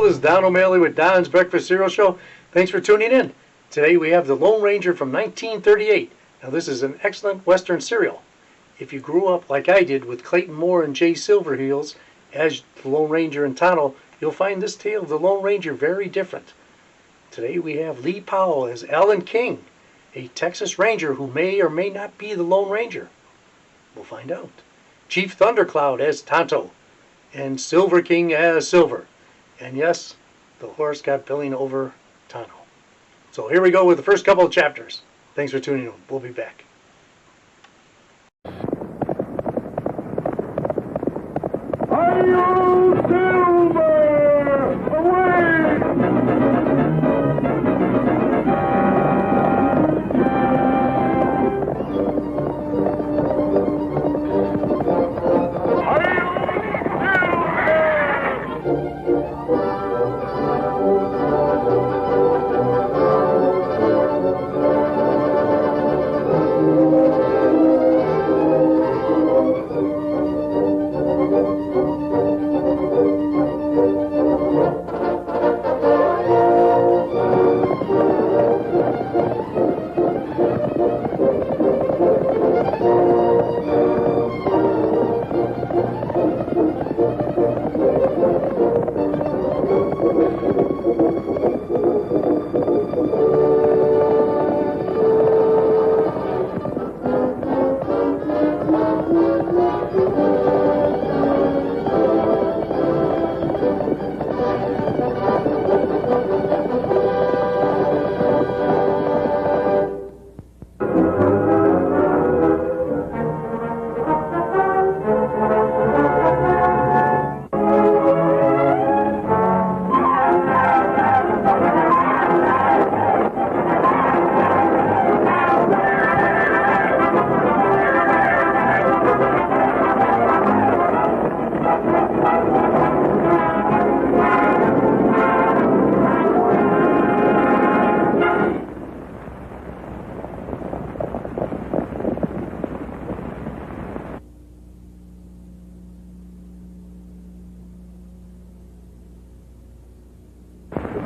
this is Don O'Malley with Don's Breakfast Cereal Show. Thanks for tuning in. Today we have the Lone Ranger from 1938. Now this is an excellent Western cereal. If you grew up like I did with Clayton Moore and Jay Silverheels as the Lone Ranger and Tonto, you'll find this tale of the Lone Ranger very different. Today we have Lee Powell as Alan King, a Texas Ranger who may or may not be the Lone Ranger. We'll find out. Chief Thundercloud as Tonto, and Silver King as Silver. And yes, the horse got billing over Tonto. So here we go with the first couple of chapters. Thanks for tuning in. We'll be back. Hi-yo, Silver! Away!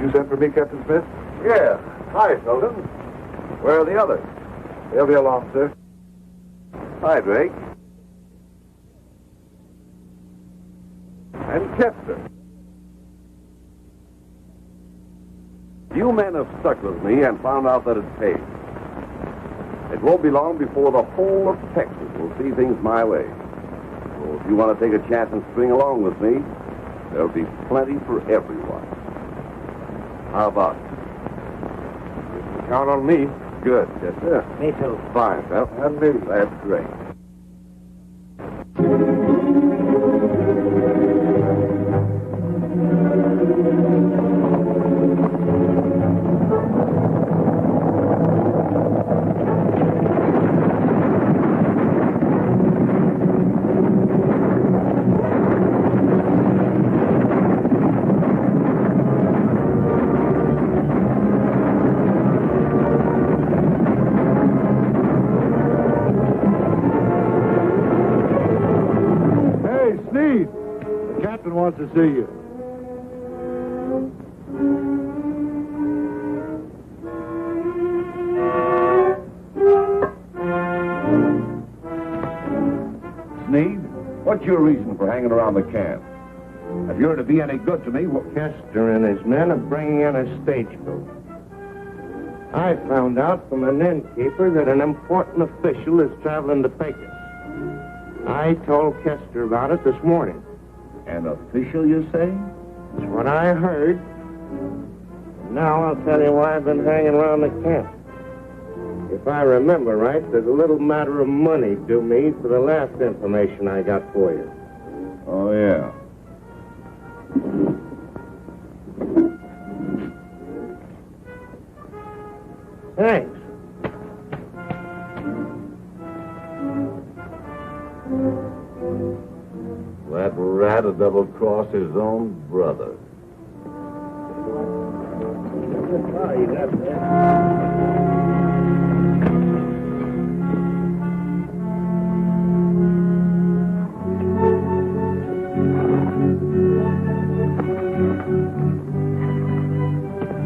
You sent for me, Captain Smith? Yeah. Hi, Felton. Where are the others? They'll be along, sir. Hi, Drake. And Chester. You men have stuck with me and found out that it pays. It won't be long before the whole of Texas will see things my way. So if you want to take a chance and string along with me, there'll be plenty for everyone. How about it? You can count on me. Good, Chester. Me too. Fine, Phelps. And me. That's great. Wants to see you. Sneed, what's your reason for hanging around the camp? If you're to be any good to me, Chester and his men are bringing in a stagecoach. I found out from an innkeeper that an important official is traveling to Pecos. I told Chester about it this morning. An official, you say? That's what I heard. Now I'll tell you why I've been hanging around the camp. If I remember right, there's a little matter of money due me for the last information I got for you. Oh, yeah. Thanks. That rat will double-cross his own brother. Oh, you got that.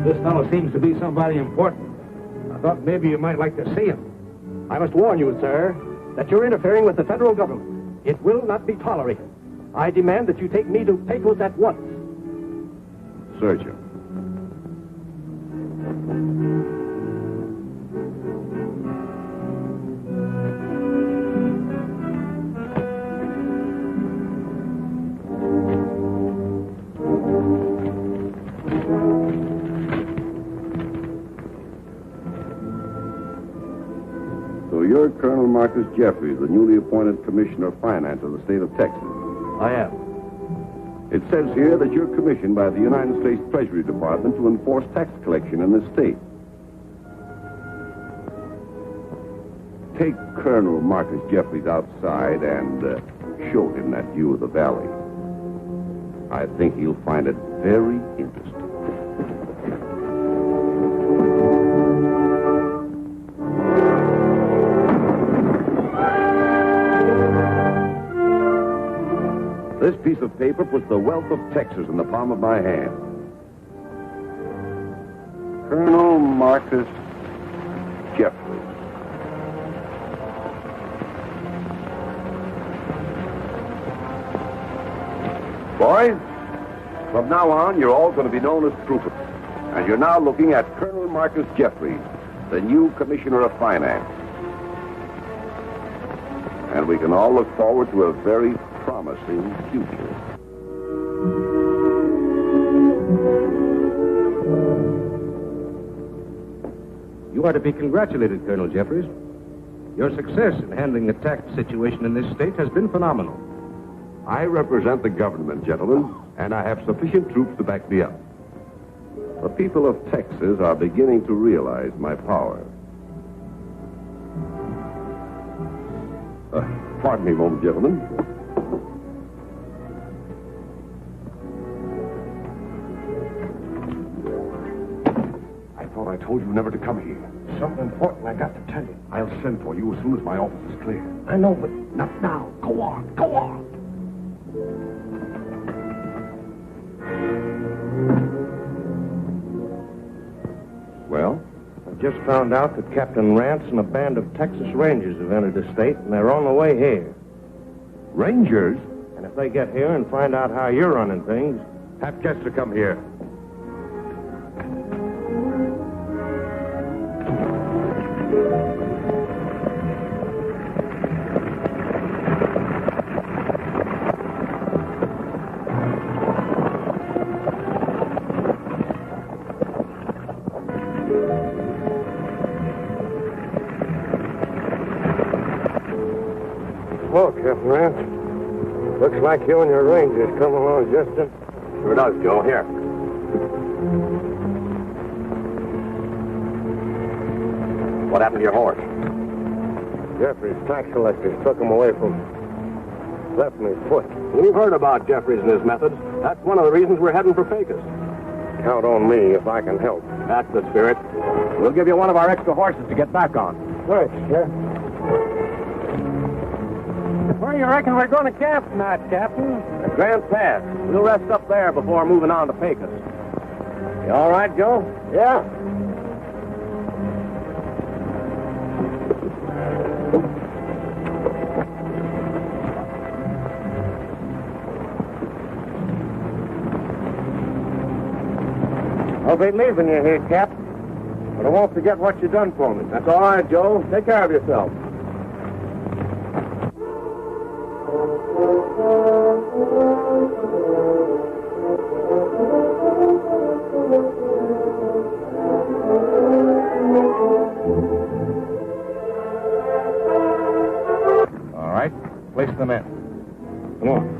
This fellow seems to be somebody important. I thought maybe you might like to see him. I must warn you, sir, that you're interfering with the federal government. It will not be tolerated. I demand that you take me to Pecos at once. Search him. So you're Colonel Marcus Jeffries, the newly appointed Commissioner of Finance of the state of Texas. I am. It says here that you're commissioned by the United States Treasury Department to enforce tax collection in this state. Take Colonel Marcus Jeffries outside and show him that view of the valley. I think he'll find it very interesting. This piece of paper puts the wealth of Texas in the palm of my hand. Colonel Marcus Jeffries. Boys, from now on, you're all going to be known as troopers. And you're now looking at Colonel Marcus Jeffries, the new Commissioner of Finance. And we can all look forward to a very promising future. You are to be congratulated, Colonel Jeffries. Your success in handling the tax situation in this state has been phenomenal. I represent the government, gentlemen, and I have sufficient troops to back me up. The people of Texas are beginning to realize my power. Pardon me a moment, gentlemen. I thought I told you never to come here. Something important I got to tell you. I'll send for you as soon as my office is clear. I know, but Not now. Go on. Go on. Well? I just found out that Captain Rance and a band of Texas Rangers have entered the state, and they're on the way here. Rangers? And if they get here and find out how you're running things, Have Kester come here. Well, Captain Rance, looks like you and your Rangers come along just in. Sure does, Joe. Here. What happened to your horse? Jeffries' tax collectors took him away from left me foot. We've heard about Jeffries and his methods. That's one of the reasons we're heading for Pecos. Count on me if I can help. That's the spirit. We'll give you one of our extra horses to get back on. Thanks, Sheriff. Where do you reckon we're going to camp tonight, Captain? At Grand Pass. We'll rest up there before moving on to Pecos. You all right, Joe? Yeah. I'll be leaving you here, Cap. But I won't forget what you done for me. That's all right, Joe. Take care of yourself. All right. Place them in. Come on.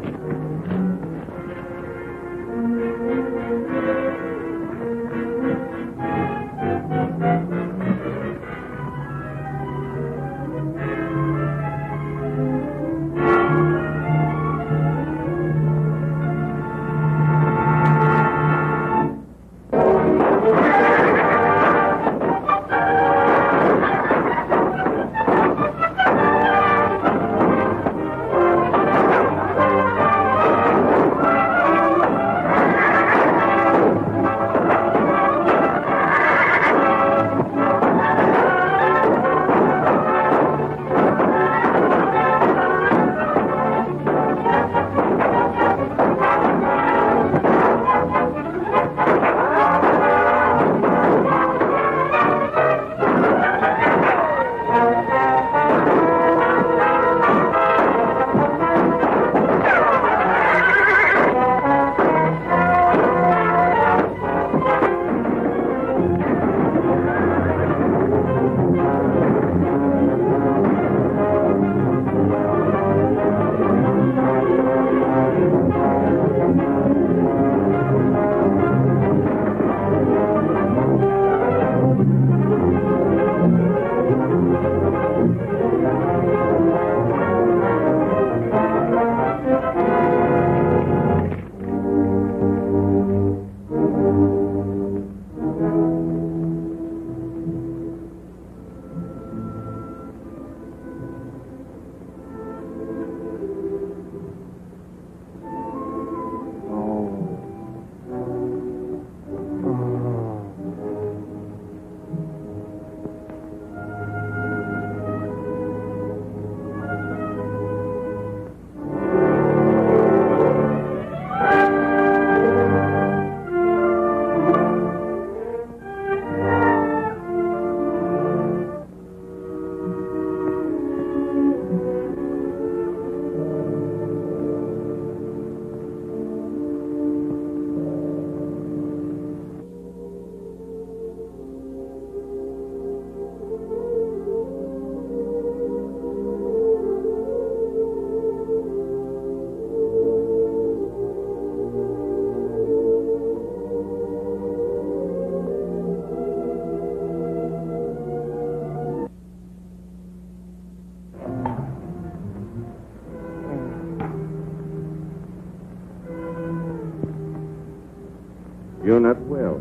You're not well.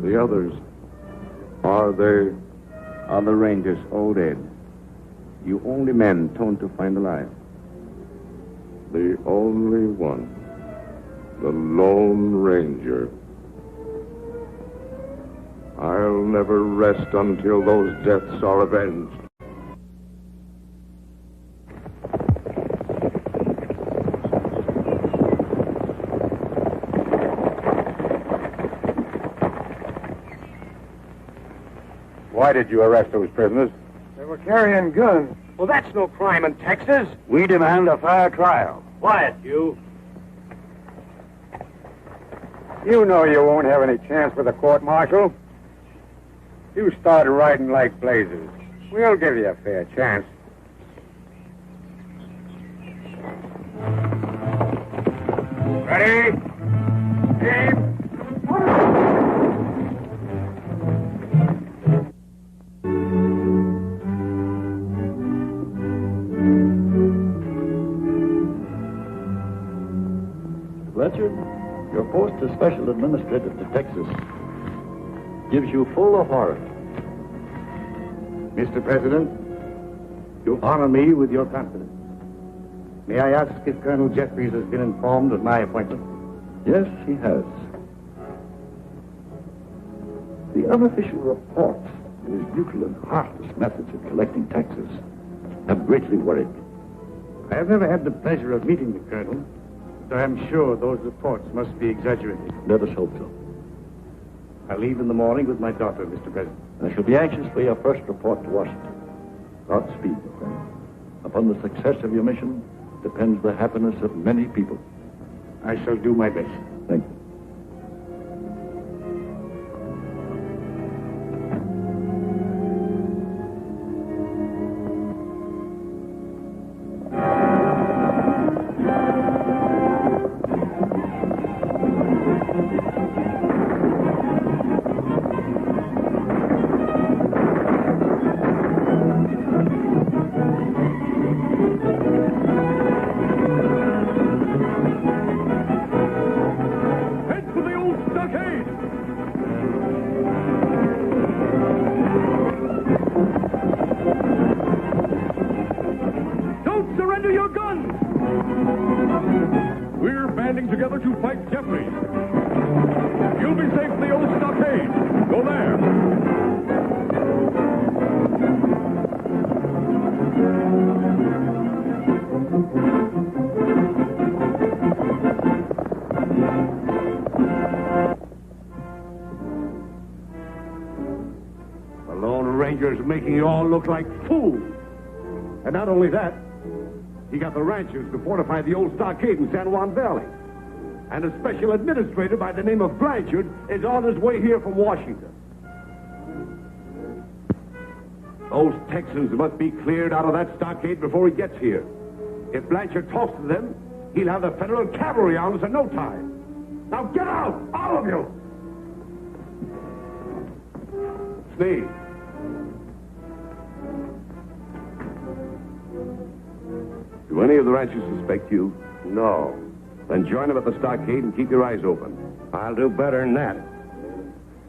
The others, are they? Other Rangers, all dead. You only men torn to find alive. The only one. The Lone Ranger. I'll never rest until those deaths are avenged. Why did you arrest those prisoners? They were carrying guns. Well, that's no crime in Texas. We demand a fair trial. Quiet, you. You know you won't have any chance with the court-martial. You started riding like blazes. We'll give you a fair chance. Ready? Aim! Fletcher, your post as special administrator to Texas gives you full authority. Mr. President, you honor me with your confidence. May I ask if Colonel Jeffries has been informed of my appointment? Yes, he has. The unofficial reports of his brutal and heartless methods of collecting taxes have greatly worried me. I have never had the pleasure of meeting the Colonel, but I am sure those reports must be exaggerated. Let us hope so. I leave in the morning with my daughter, Mr. President. I shall be anxious for your first report to Washington. Godspeed, my friend. Upon the success of your mission depends the happiness of many people. I shall do my best. Thank you. Making you all look like fools. And not only that, he got the ranchers to fortify the old stockade in San Juan Valley. And a special administrator by the name of Blanchard is on his way here from Washington. Those Texans must be cleared out of that stockade before he gets here. If Blanchard talks to them, he'll have the federal cavalry on us in no time. Now get out, all of you! Sneed. Do any of the ranchers suspect you? No. Then join them at the stockade and keep your eyes open. I'll do better than that.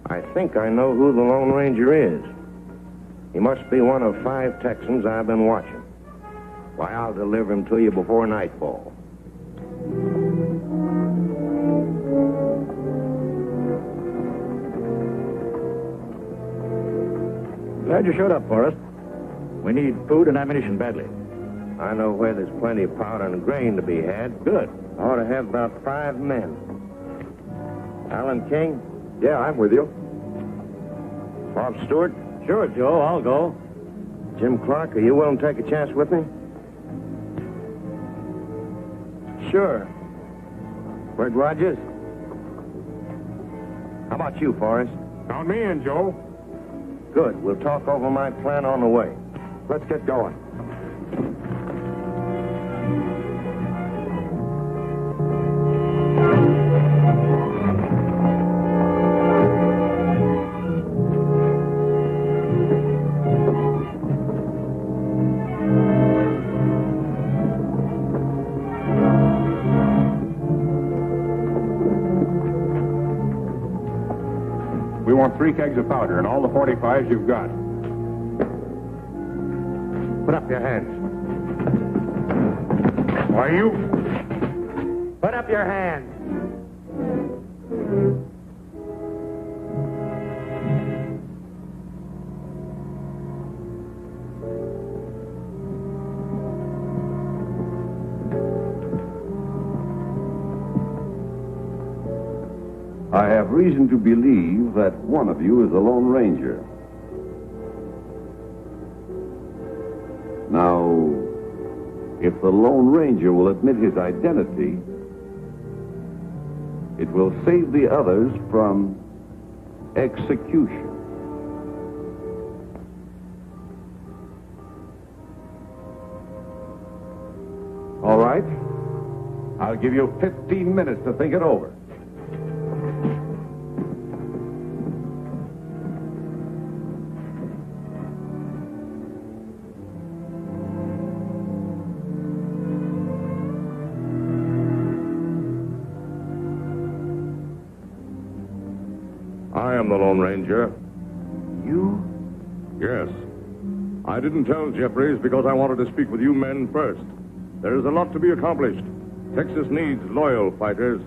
I think I know who the Lone Ranger is. He must be one of 5 Texans I've been watching. Why, I'll deliver him to you before nightfall. Glad you showed up, Forrest. We need food and ammunition badly. I know where there's plenty of powder and grain to be had. Good. I ought to have about 5 men. Alan King? Yeah, I'm with you. Bob Stewart? Sure, Joe, I'll go. Jim Clark, are you willing to take a chance with me? Sure. Bert Rogers? How about you, Forrest? Count me in, Joe. Good. We'll talk over my plan on the way. Let's get going. want 3 kegs of powder and all the 45s you've got. Put up your hands. Why, you... Put up your hands. I have reason to believe that one of you is the Lone Ranger. Now, if the Lone Ranger will admit his identity, it will save the others from execution. All right. I'll give you 15 minutes to think it over. I am the Lone Ranger. You? Yes. I didn't tell Jeffries because I wanted to speak with you men first. There is a lot to be accomplished. Texas needs loyal fighters.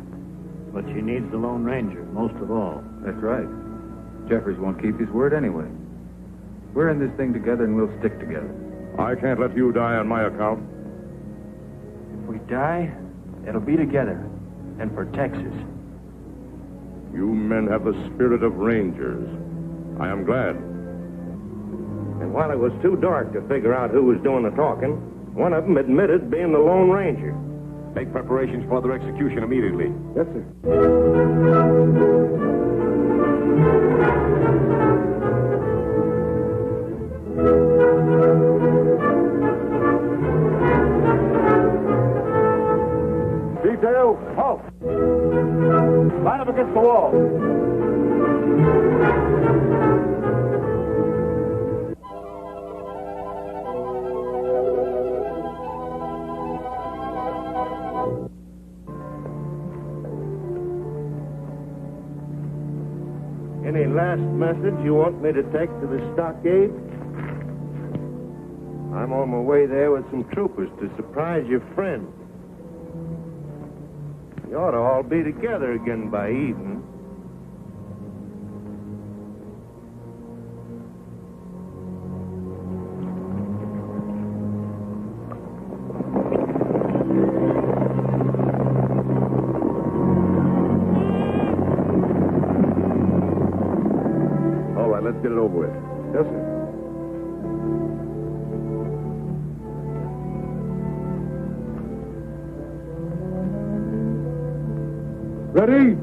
But she needs the Lone Ranger, most of all. That's right. Jeffries won't keep his word anyway. We're in this thing together and we'll stick together. I can't let you die on my account. If we die, it'll be together. And for Texas. You men have the spirit of Rangers. I am glad. And while it was too dark to figure out who was doing the talking, one of them admitted being the Lone Ranger. Make preparations for their execution immediately. Yes, sir. Detail, halt! Line up against the wall. Any last message you want me to take to the stockade? I'm on my way there with some troopers to surprise your friend. You ought to all be together again by evening. All right, let's get it over with. Yes, sir. Ready?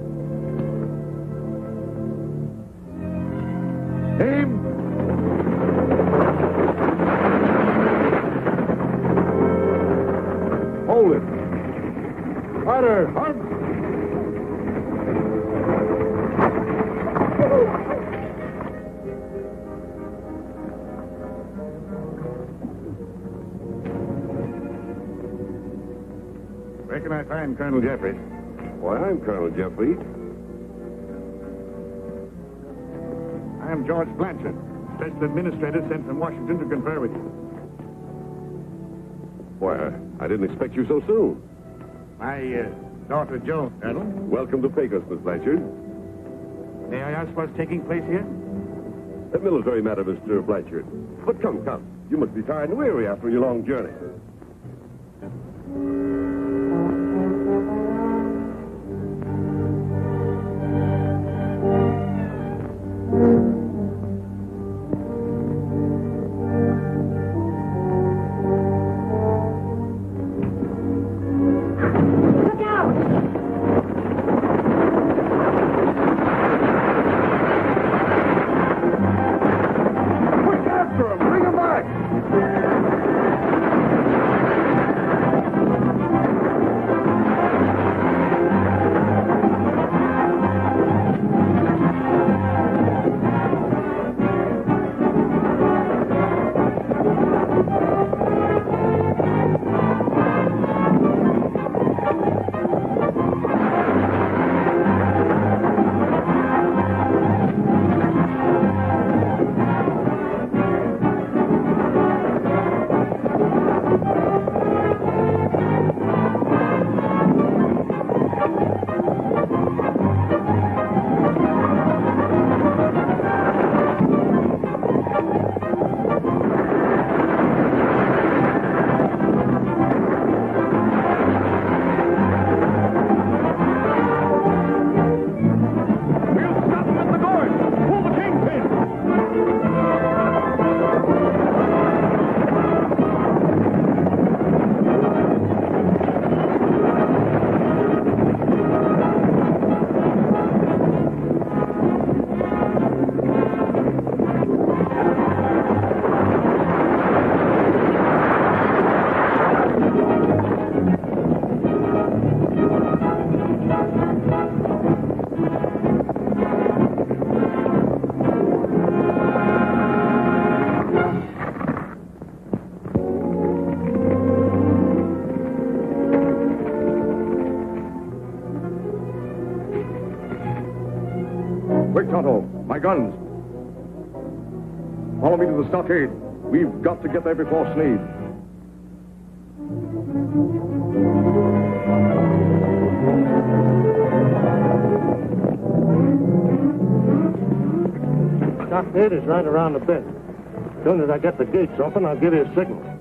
Aim! Hold it. Harder! Hunt! Reckon I find Colonel Jeffries. Why, I'm Colonel Jeffries. I am George Blanchard, Special Administrator sent from Washington to confer with you. Why, I didn't expect you so soon. My daughter, Joan, Colonel. Welcome to Pecos, Miss Blanchard. May I ask what's taking place here? A military matter, Mr. Blanchard. But come. You must be tired and weary after your long journey. Bring him back! Tonto. My guns. Follow me to the stockade. We've got to get there before Sneed. Stockade is right around the bend. As soon as I get the gates open, I'll give you a signal.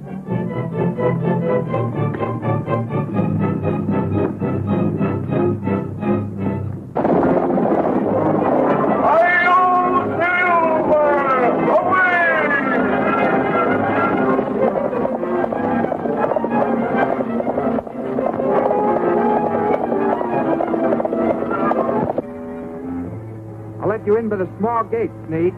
I'll let you in by the small gate, Sneed.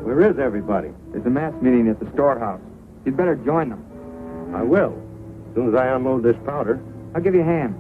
Where is everybody? There's a mass meeting at the storehouse. You'd better join them. I will. As soon as I unload this powder. I'll give you a hand.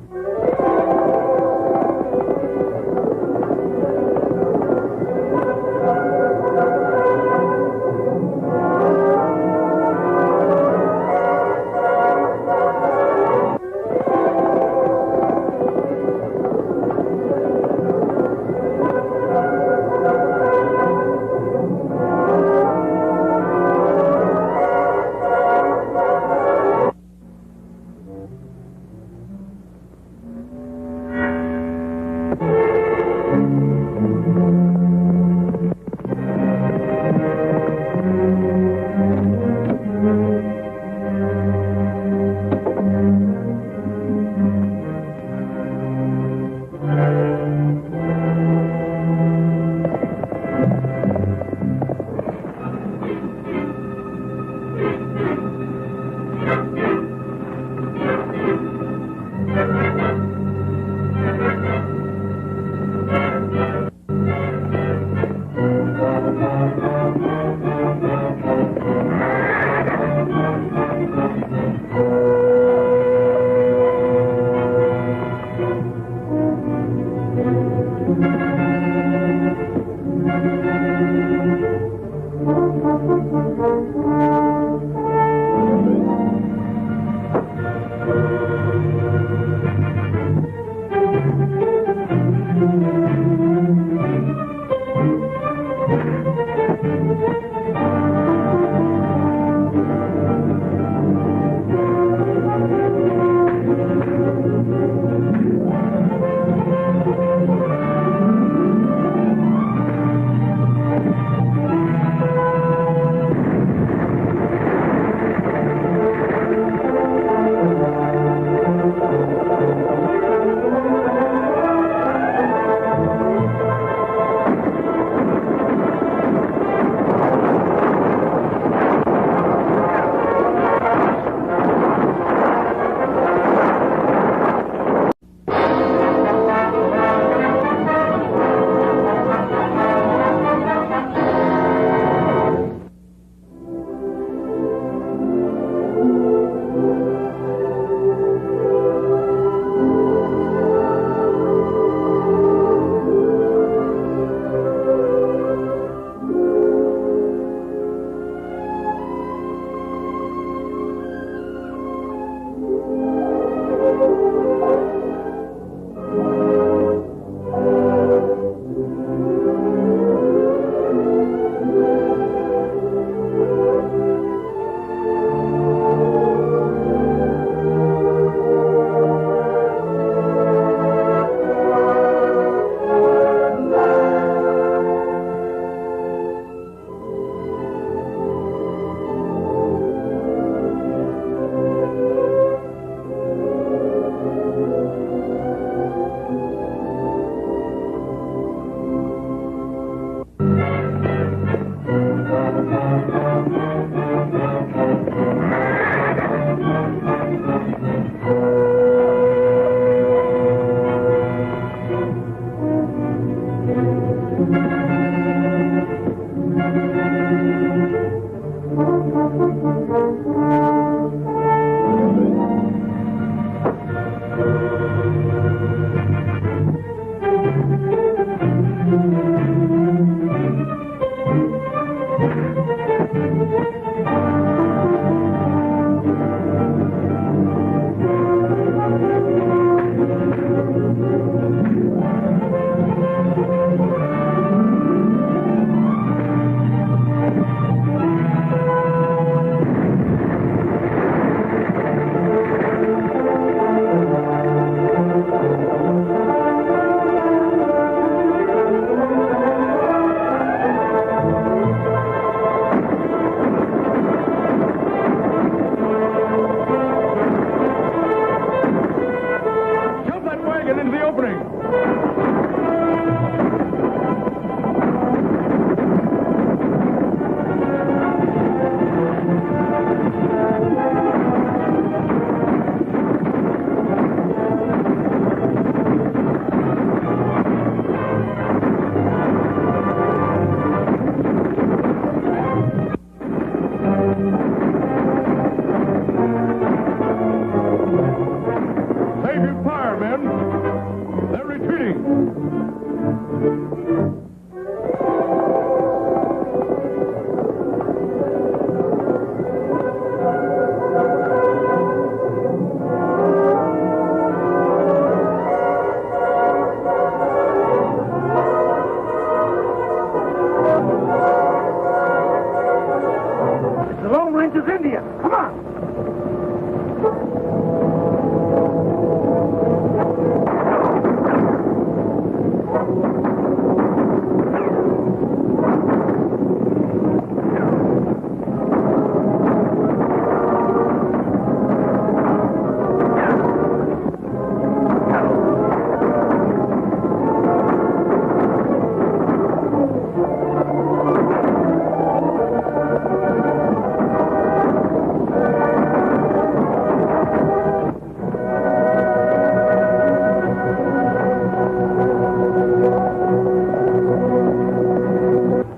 Ranger's Indian. Come on.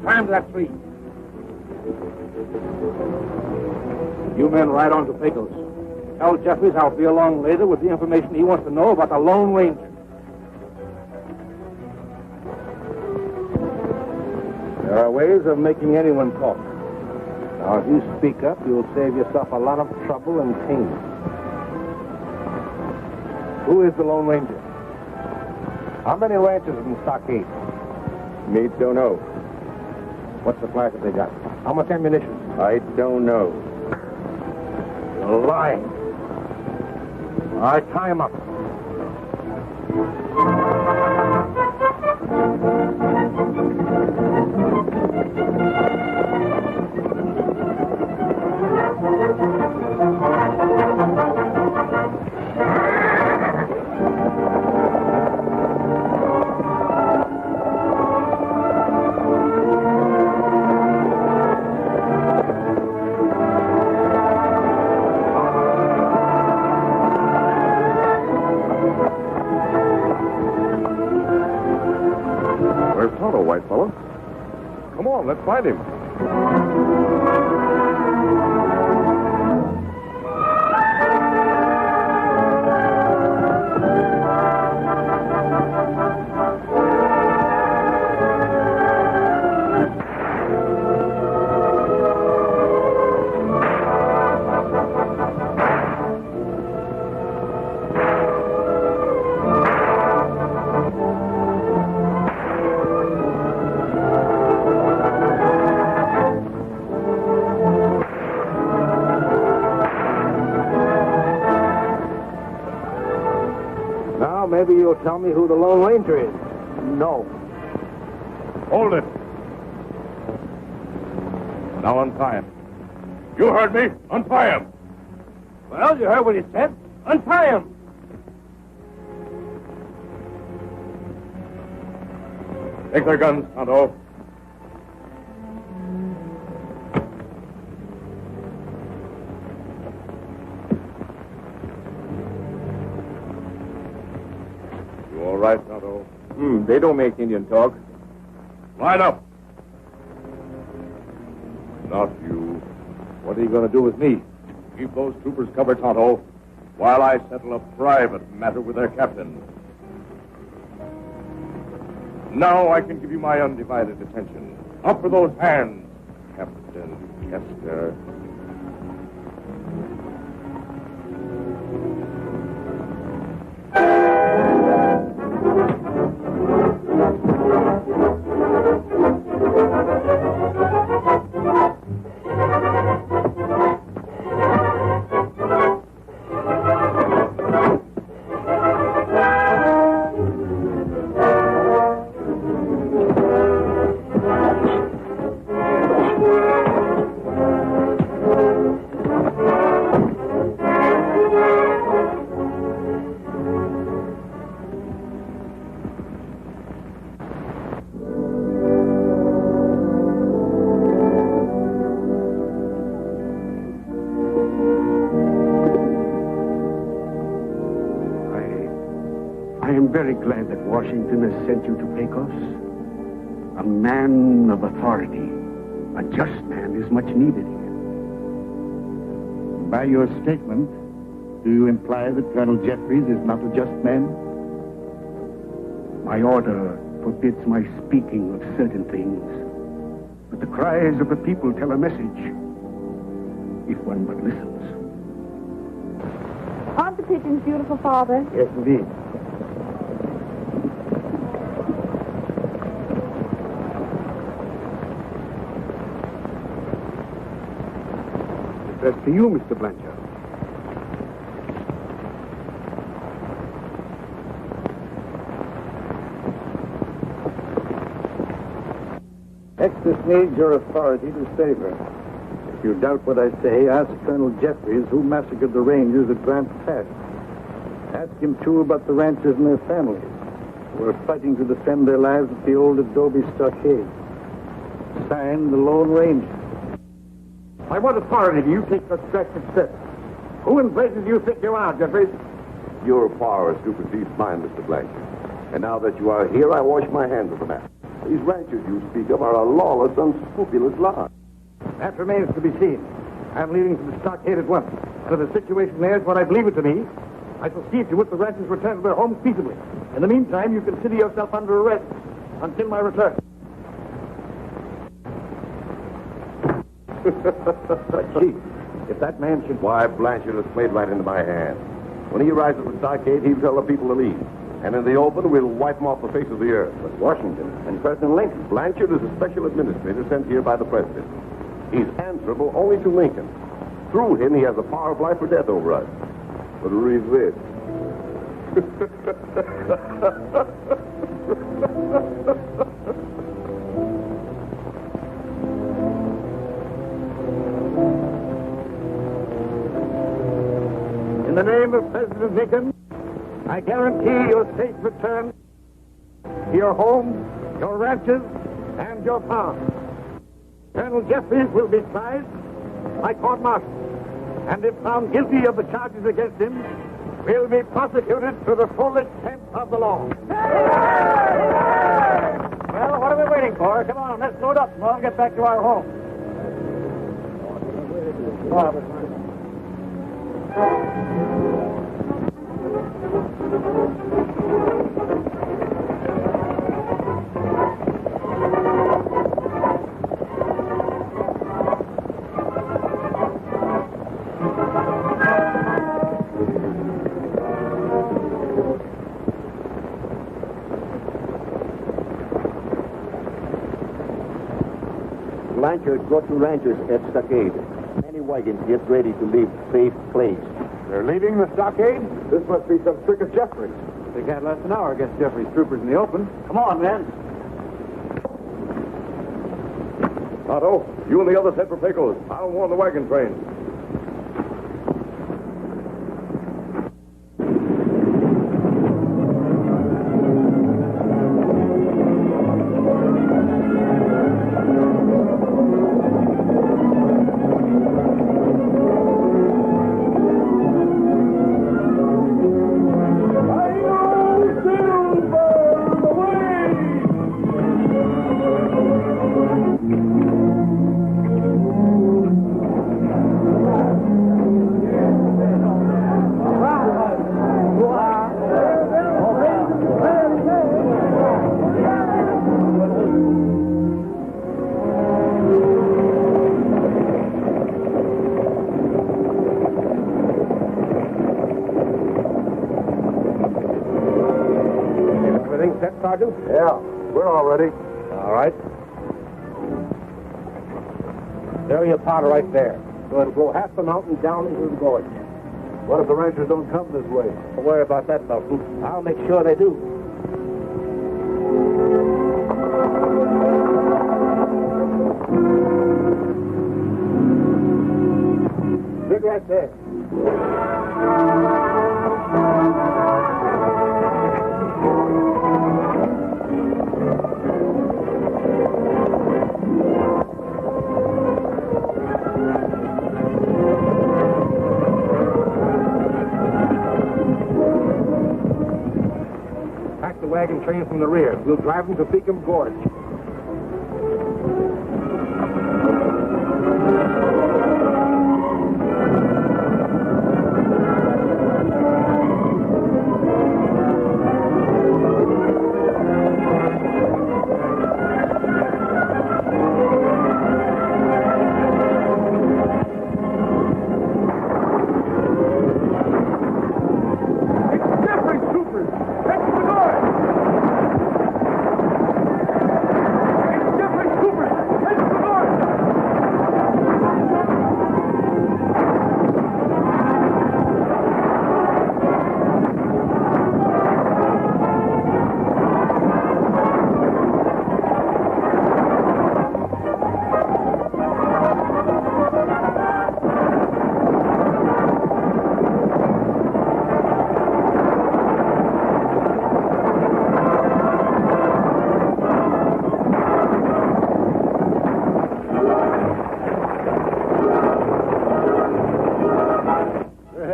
Climb to that tree. You men ride on to Pecos. Tell Jeffries I'll be along later with the information he wants to know about the Lone Ranger. There are ways of making anyone talk. Now, if you speak up, you'll save yourself a lot of trouble and pain. Who is the Lone Ranger? How many ranches in Stockade? Me don't know. What supplies have they got? How much ammunition? I don't know. You're lying. All right, tie him up. Where's Tonto, white fellow? Come on, let's find him. Now, maybe you'll tell me who the Lone Ranger is. No. Hold it. Now untie him. You heard me. Untie him. Well, you heard what he said. Untie him. Take their guns, Tonto. You all right, Tonto? They don't make Indian talk. Line up. Not you. What are you going to do with me? Keep those troopers covered, Tonto, while I settle a private matter with their captain. Now I can give you my undivided attention. Up for those hands, Captain Kester. I am very glad that Washington has sent you to Pecos. A man of authority, a just man, is much needed here. By your statement, do you imply that Colonel Jeffries is not a just man? My order forbids my speaking of certain things, but the cries of the people tell a message, if one but listens. Aren't the pigeons beautiful, Father? Yes, indeed. addressed to you, Mr. Blanchard. Texas needs your authority to save her. If you doubt what I say, ask Colonel Jeffries who massacred the Rangers at Grant Pass. Ask him, too, about the ranchers and their families who are fighting to defend their lives at the old adobe stockade. Signed, the Lone Ranger. By what authority do you take such drastic steps? Who in blazes do you think you are, Jeffries? Your power supersedes mine, Mr. Blanchard. And now that you are here, I wash my hands of the matter. These ranchers you speak of are a lawless, unscrupulous lot. That remains to be seen. I'm leaving for the stockade at once. And if the situation there is what I believe it to be, I shall see to it the ranchers return to their homes peaceably. In the meantime, you consider yourself under arrest until my return. But, Chief, if that man should... Why, Blanchard has played right into my hand. When he arrives at the stockade, he'll tell the people to leave. And in the open, we'll wipe him off the face of the earth. But Washington and President Lincoln... Blanchard is a special administrator sent here by the President. He's answerable only to Lincoln. Through him, he has the power of life or death over us. But read this. In the name of President Lincoln, I guarantee your safe return to your home, your ranches, and your farms. Colonel Jeffries will be tried by court-martial, and if found guilty of the charges against him, will be prosecuted to the full extent of the law. Well, what are we waiting for? Come on, let's load up and we'll get back to our home. Blanchard brought two ranchers at stockade. Many wagons get ready to leave safe place. They're leaving the stockade? This must be some trick of Jeffries. They can't last an hour against Jeffries' troopers in the open. Come on, men. Otto, you and the others head for Pecos. I'll warn the wagon train. Sergeant? Yeah, we're all ready. All right. There your powder right there. So it'll go half the mountain down into the gorge. What if the ranchers don't come this way? Don't worry about that, Felton. I'll make sure they do. Dig right there. Pack the wagon train from the rear. We'll drive them to Beacom Gorge.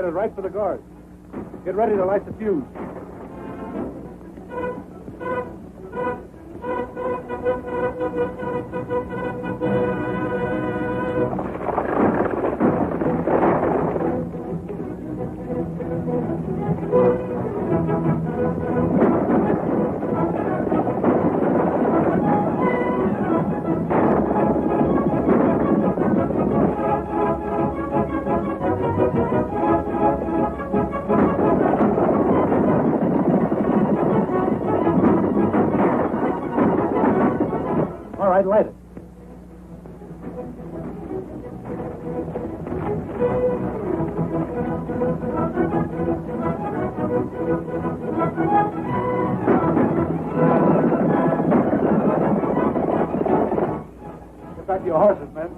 headed right for the guards. Get ready to light the fuse. All right, light it. Get back to your horses, men.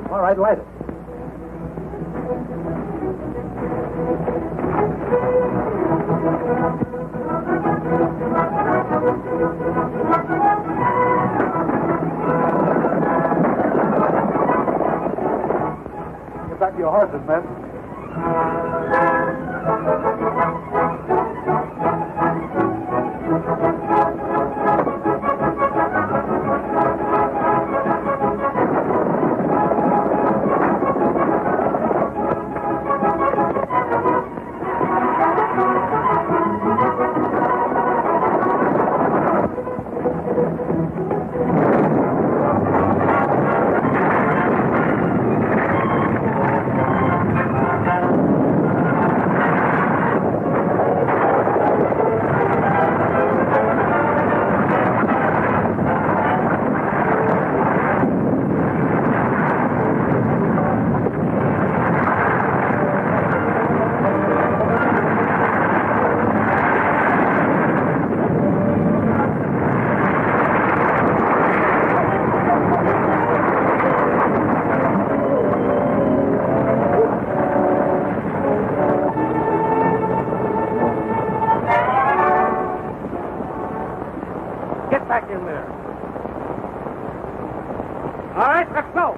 All right, light it. Get back to your horses, men. Get back in there. All right, let's go.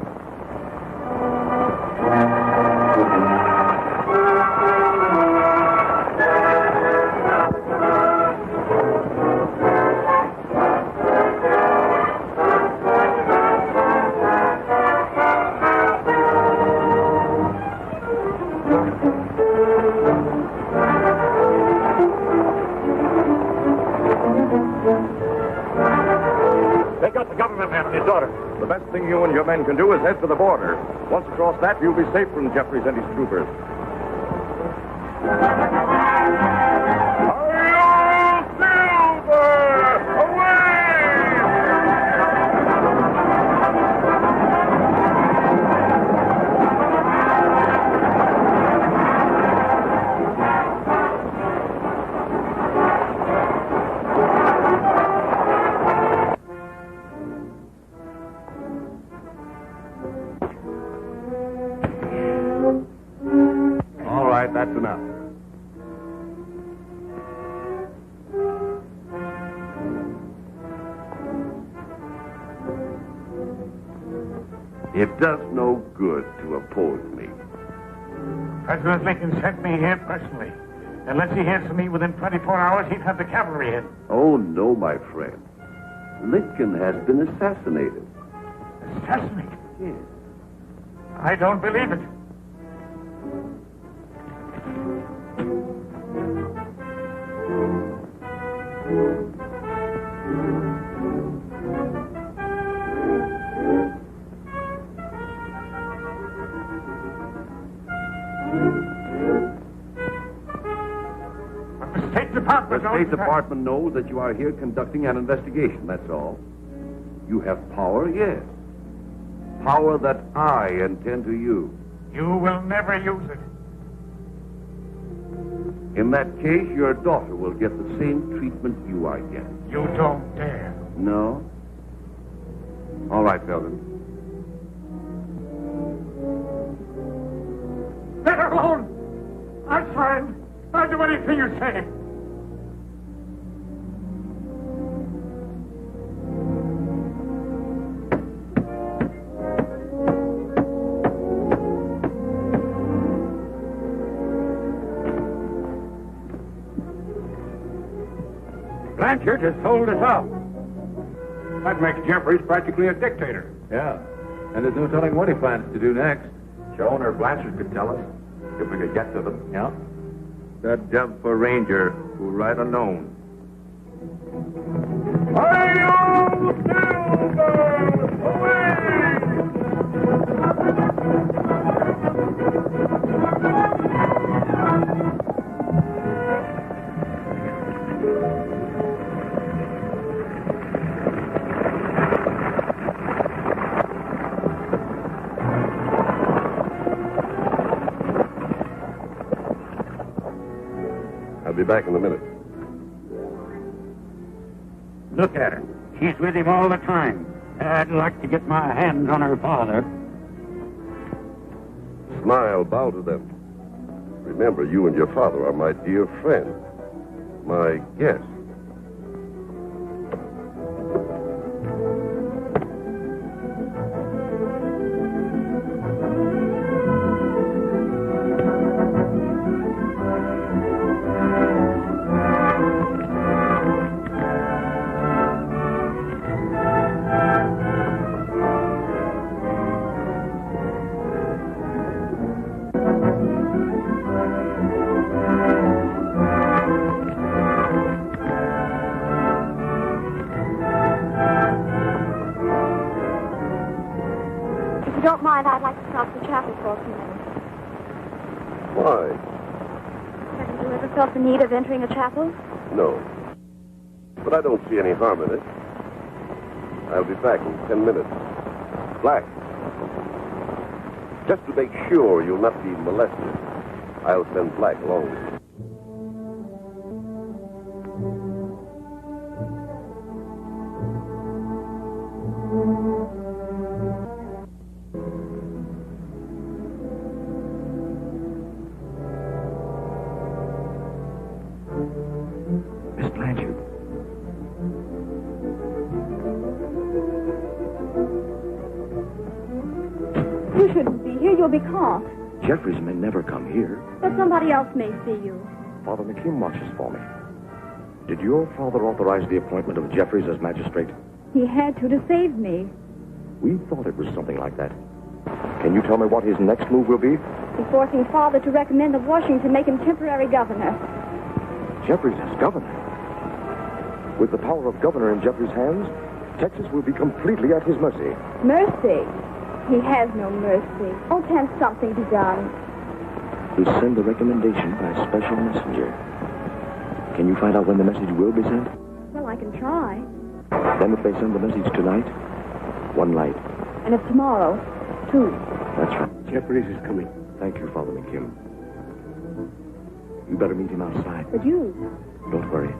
They got the government men and his daughter. The best thing you and your men can do is head for the border. Once across that, you'll be safe from Jeffries and his troopers. All right, that's enough. It does no good to oppose me. President Lincoln sent me here personally. Unless he hears from me within 24 hours, he'd have the cavalry in. Oh, no, my friend. Lincoln has been assassinated. Assassinated? Yes. I don't believe it. The State Department knows that you are here conducting an investigation, that's all. You have power, yes. Power that I intend to use. You will never use it. In that case, your daughter will get the same treatment you are getting. You don't dare. No? All right, Belden. Let her alone! I'm fine. I'll do anything you say. Blanchard has sold us out. That makes Jeffries practically a dictator. Yeah. And there's no telling what he plans to do next. Joan or Blanchard could tell us if we could get to them. Yeah? That jump for Ranger will ride unknown. I'll be back in a minute. Look at her. She's with him all the time. I'd like to get my hands on her father. Smile, bow to them. Remember, you and your father are my dear friend. My guest. If you don't mind, I'd like to stop at the chapel for a few minutes. Why? Haven't you ever felt the need of entering a chapel? No. But I don't see any harm in it. I'll be back in 10 minutes. Black. Just to make sure you'll not be molested, I'll send Black along with you. Miss Blanchard. You shouldn't be here. You'll be caught. Jeffries may never come here. But somebody else may see you. Father McKim watches for me. Did your father authorize the appointment of Jeffries as magistrate? He had to save me. We thought it was something like that. Can you tell me what his next move will be? He's forcing Father to recommend that Washington make him temporary governor. Jeffries as governor? With the power of governor in Jeffries' hands, Texas will be completely at his mercy. Mercy? He has no mercy. Oh, can't something be done? We'll send the recommendation by a special messenger. Can you find out when the message will be sent? Well, I can try. Then if they send the message tonight, 1 light. And if tomorrow, 2. That's right. Jeffries is coming. Thank you, Father McKim. You better meet him outside. But you? Don't worry.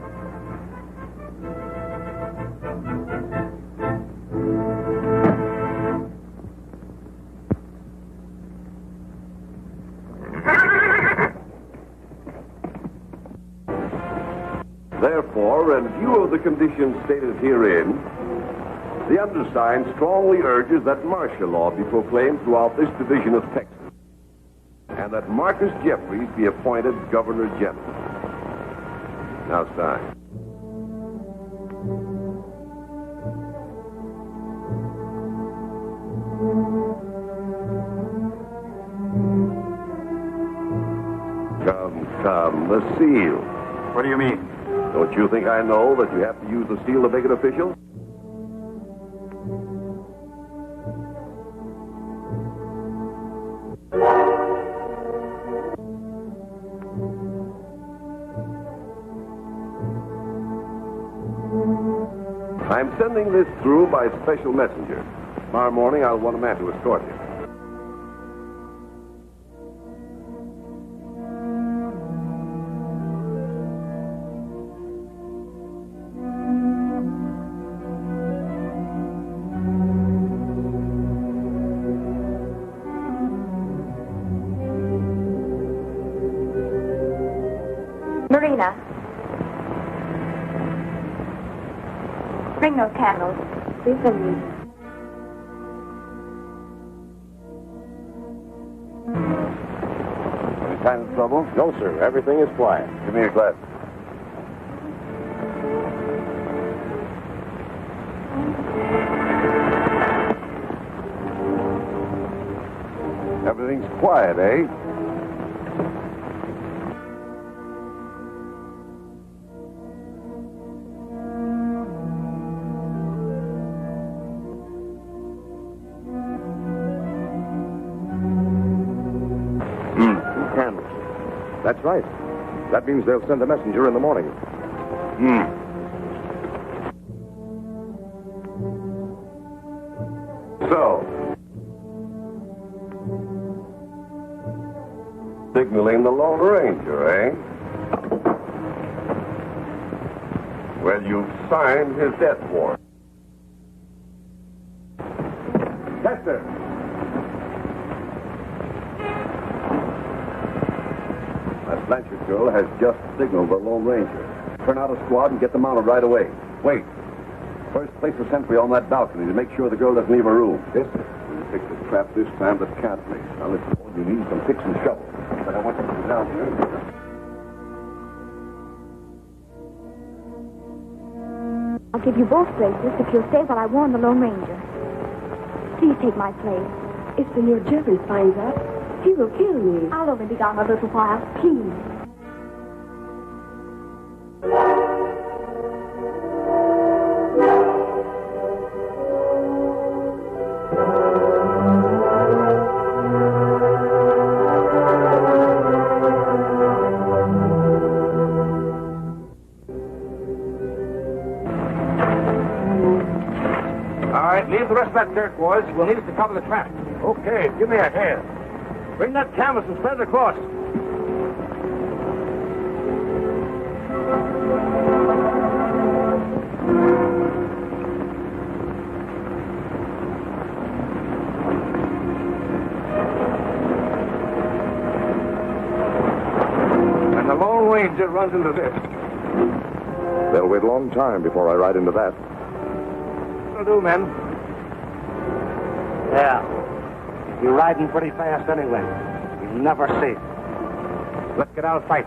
Therefore, in view of the conditions stated herein, the undersigned strongly urges that martial law be proclaimed throughout this division of Texas, and that Marcus Jeffries be appointed Governor General. Now sign. Come, the seal. What do you mean? Don't you think I know that you have to use the seal to make it official? I'm sending this through by special messenger. Tomorrow morning, I'll want a man to escort you. Marina. Bring those candles. Please send me. Any kind of trouble? No, sir. Everything is quiet. Give me a glass. Everything's quiet, eh? That's right. That means they'll send a messenger in the morning. So, signaling the Lone Ranger, eh? Well, you've signed his death warrant. Chester! That Blanchard girl has just signaled the Lone Ranger. Turn out a squad and get them mounted right away. Wait. First, place a sentry on that balcony to make sure the girl doesn't leave her room. Yes, sir. We'll pick the trap this time that can't place. Now, listen, all you need is some picks and shovels. But I want you to go down here. I'll give you both places if you'll stay while I warn the Lone Ranger. Please take my place. If Senor Jeffries finds out, he will kill me. I'll only be gone a little while. Please. All right, leave the rest of that dirt, boys. We'll need it to cover the traffic. Okay, give me a hand. Bring that canvas and spread it across. And the Lone Ranger runs into this. They'll wait a long time before I ride into that. What'll do, men? Yeah. You're riding pretty fast anyway. You'll never see. Let's get out and fight.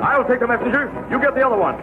I'll take the messenger. You get the other one.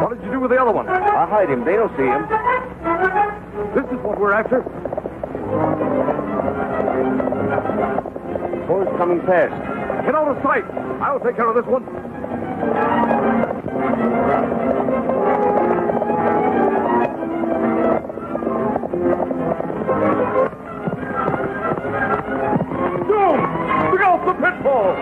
What did you do with the other one? I'll hide him. They don't see him. This is what we're after. Boys coming fast. Get out of sight. I'll take care of this one. Jones! Look out the pitfall!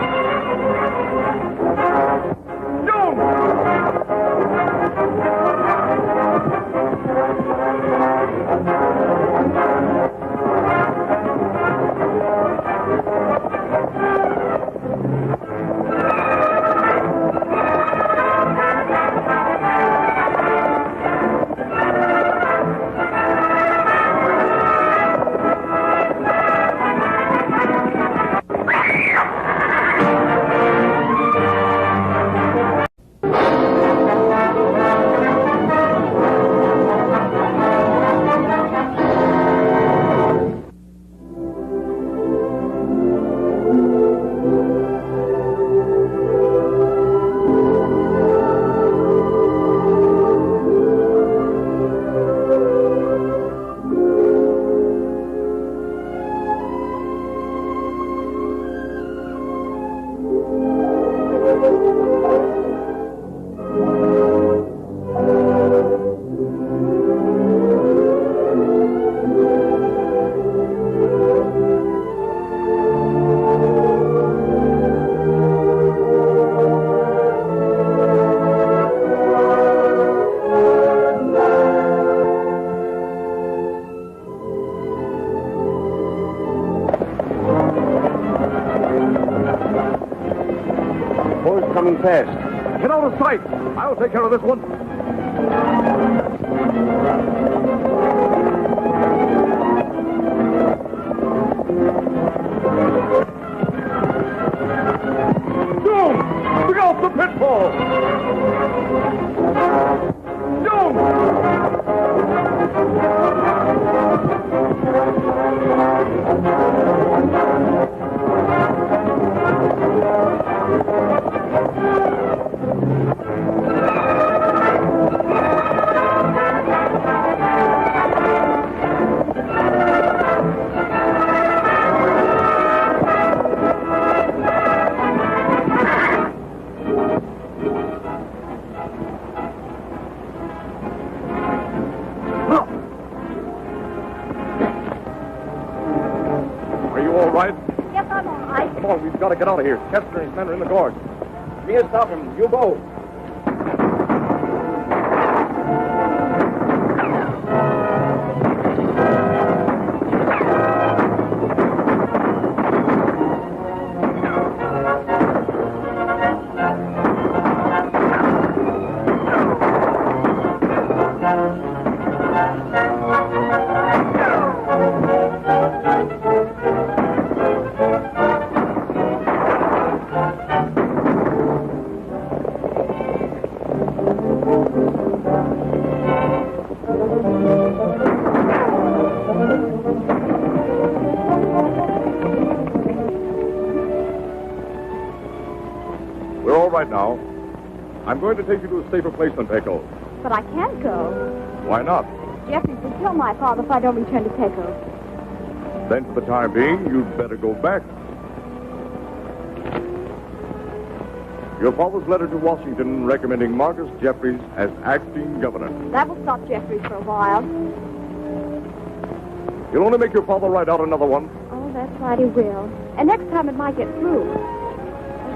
Coming fast. Get out of sight. I'll take care of this one. Jones! Look out the pitfall! Jones! We've got to get out of here. Chester and his men are in the gorge. Me and stop him. You both. Right now, I'm going to take you to a safer place than Pecos. But I can't go. Why not? Jeffries will kill my father if I don't return to Pecos. Then for the time being, you'd better go back. Your father's letter to Washington recommending Marcus Jeffries as acting governor. That will stop Jeffries for a while. You'll only make your father write out another one. Oh, that's right, he will. And next time it might get through.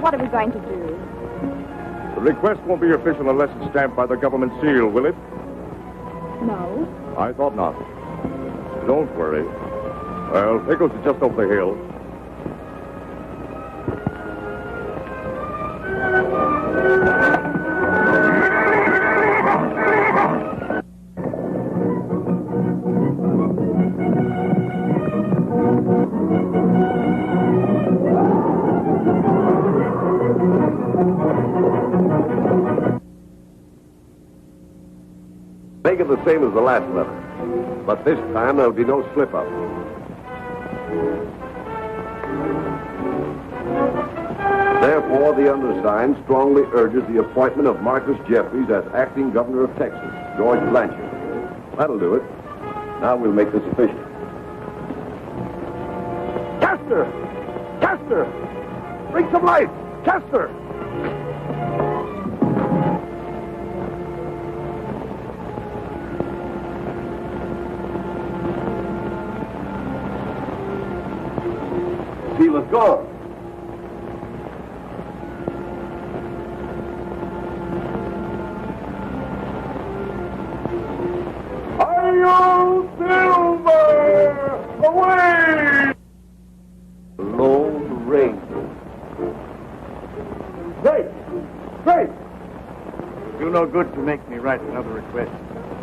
What are we going to do? The request won't be official unless it's stamped by the government seal, will it? No. I thought not. Don't worry. Well, Pickles is just over the hill. Make it the same as the last letter. But this time there'll be no slip-up. Therefore, the undersigned strongly urges the appointment of Marcus Jeffries as acting governor of Texas, George Blanchard. That'll do it. Now we'll make this official. Chester! Chester! Bring some light! Chester! Seal is gone. Hail Silver! Away! Lone Ranger. Wait! Wait! It'll do no good to make me write another request.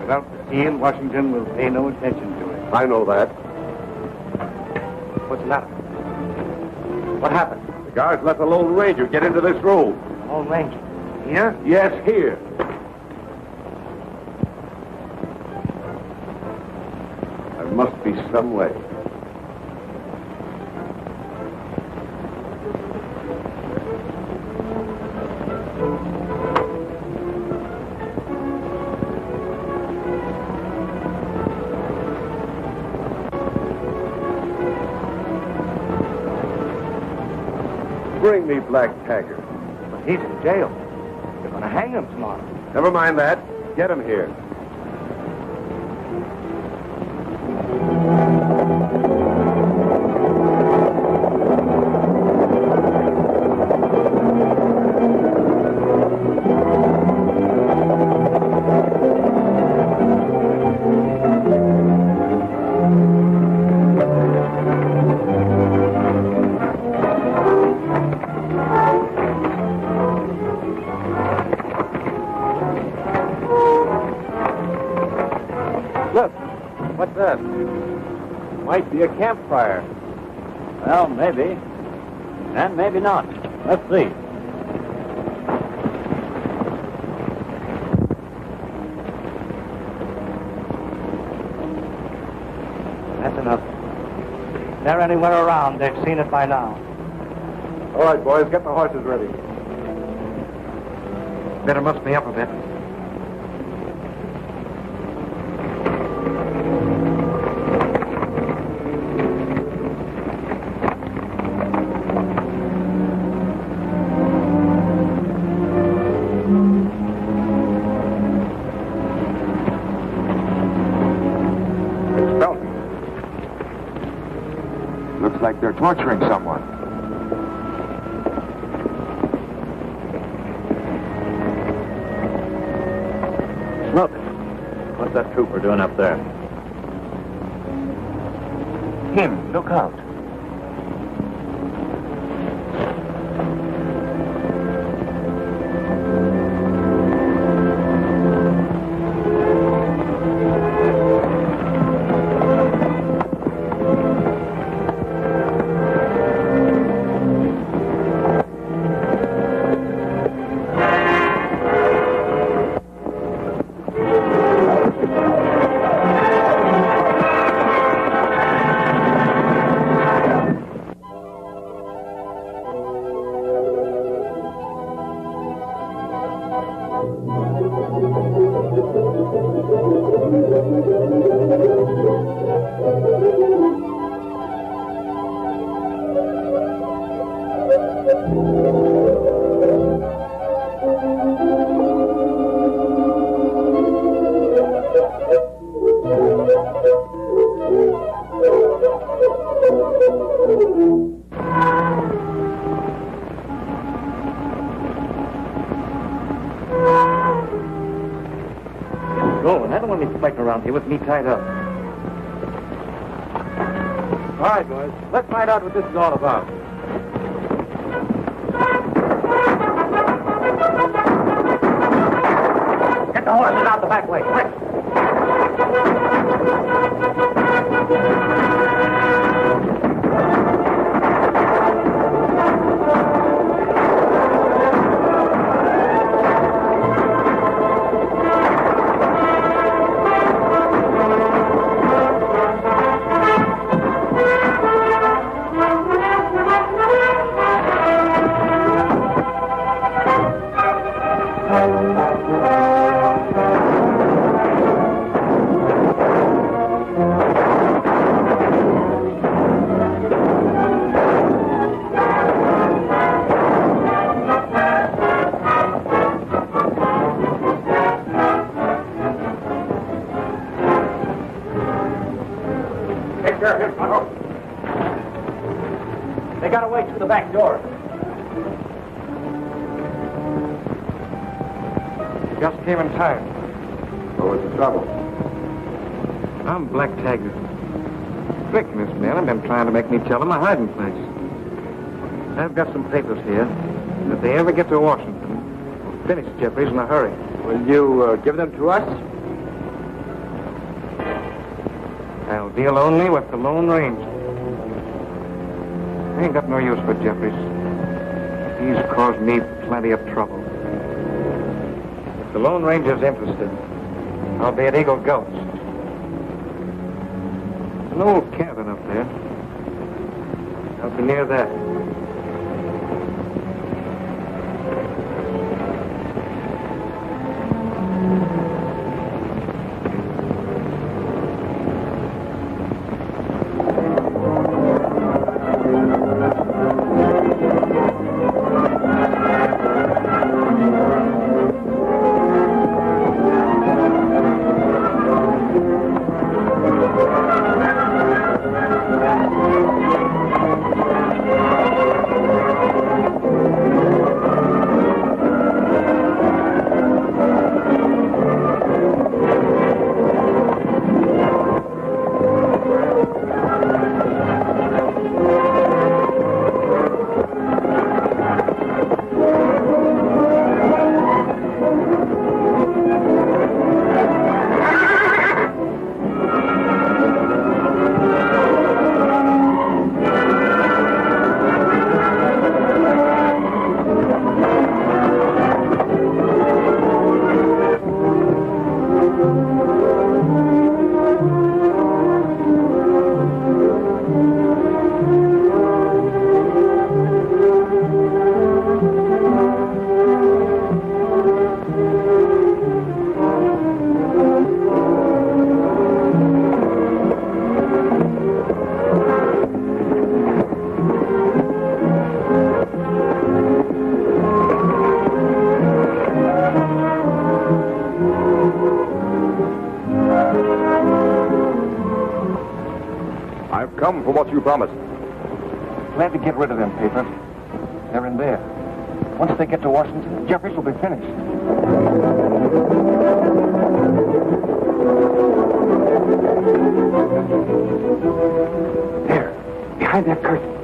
Without the seal, Washington will pay no attention to it. I know that. What's the matter? What happened? The guards let the Lone Ranger get into this room. Lone Ranger. Here? Yes, here. There must be some way. Bring me Black Taggart. But he's in jail. They're going to hang him tomorrow. Never mind that. Get him here. Look, what's that? Might be a campfire. Well, maybe. And maybe not. Let's see. That's enough. If they're anywhere around, they've seen it by now. All right, boys, get the horses ready. Better must me up a bit. Looks like they're torturing someone. Look, what's that trooper doing up there? Him, look out. any fighting around here with me tied up. All right, boys. Let's find out what this is all about. Get the horses out the back way, quick! They got away through the back door. Just came in time. So what's the trouble? I'm Black Taggart. Vic and his men have been trying to make me tell them my hiding place. I've got some papers here. And if they ever get to Washington, we'll finish Jeffries in a hurry. Will you give them to us? I'll deal only with the Lone Ranger. I ain't got no use for Jeffries. He's caused me plenty of trouble. If the Lone Ranger's interested, I'll be at Eagle Gulch. There's an old cabin up there. I'll be near that. Come for what you promised. Glad to get rid of them papers. They're in there. Once they get to Washington, Jeffries will be finished. There, behind that curtain.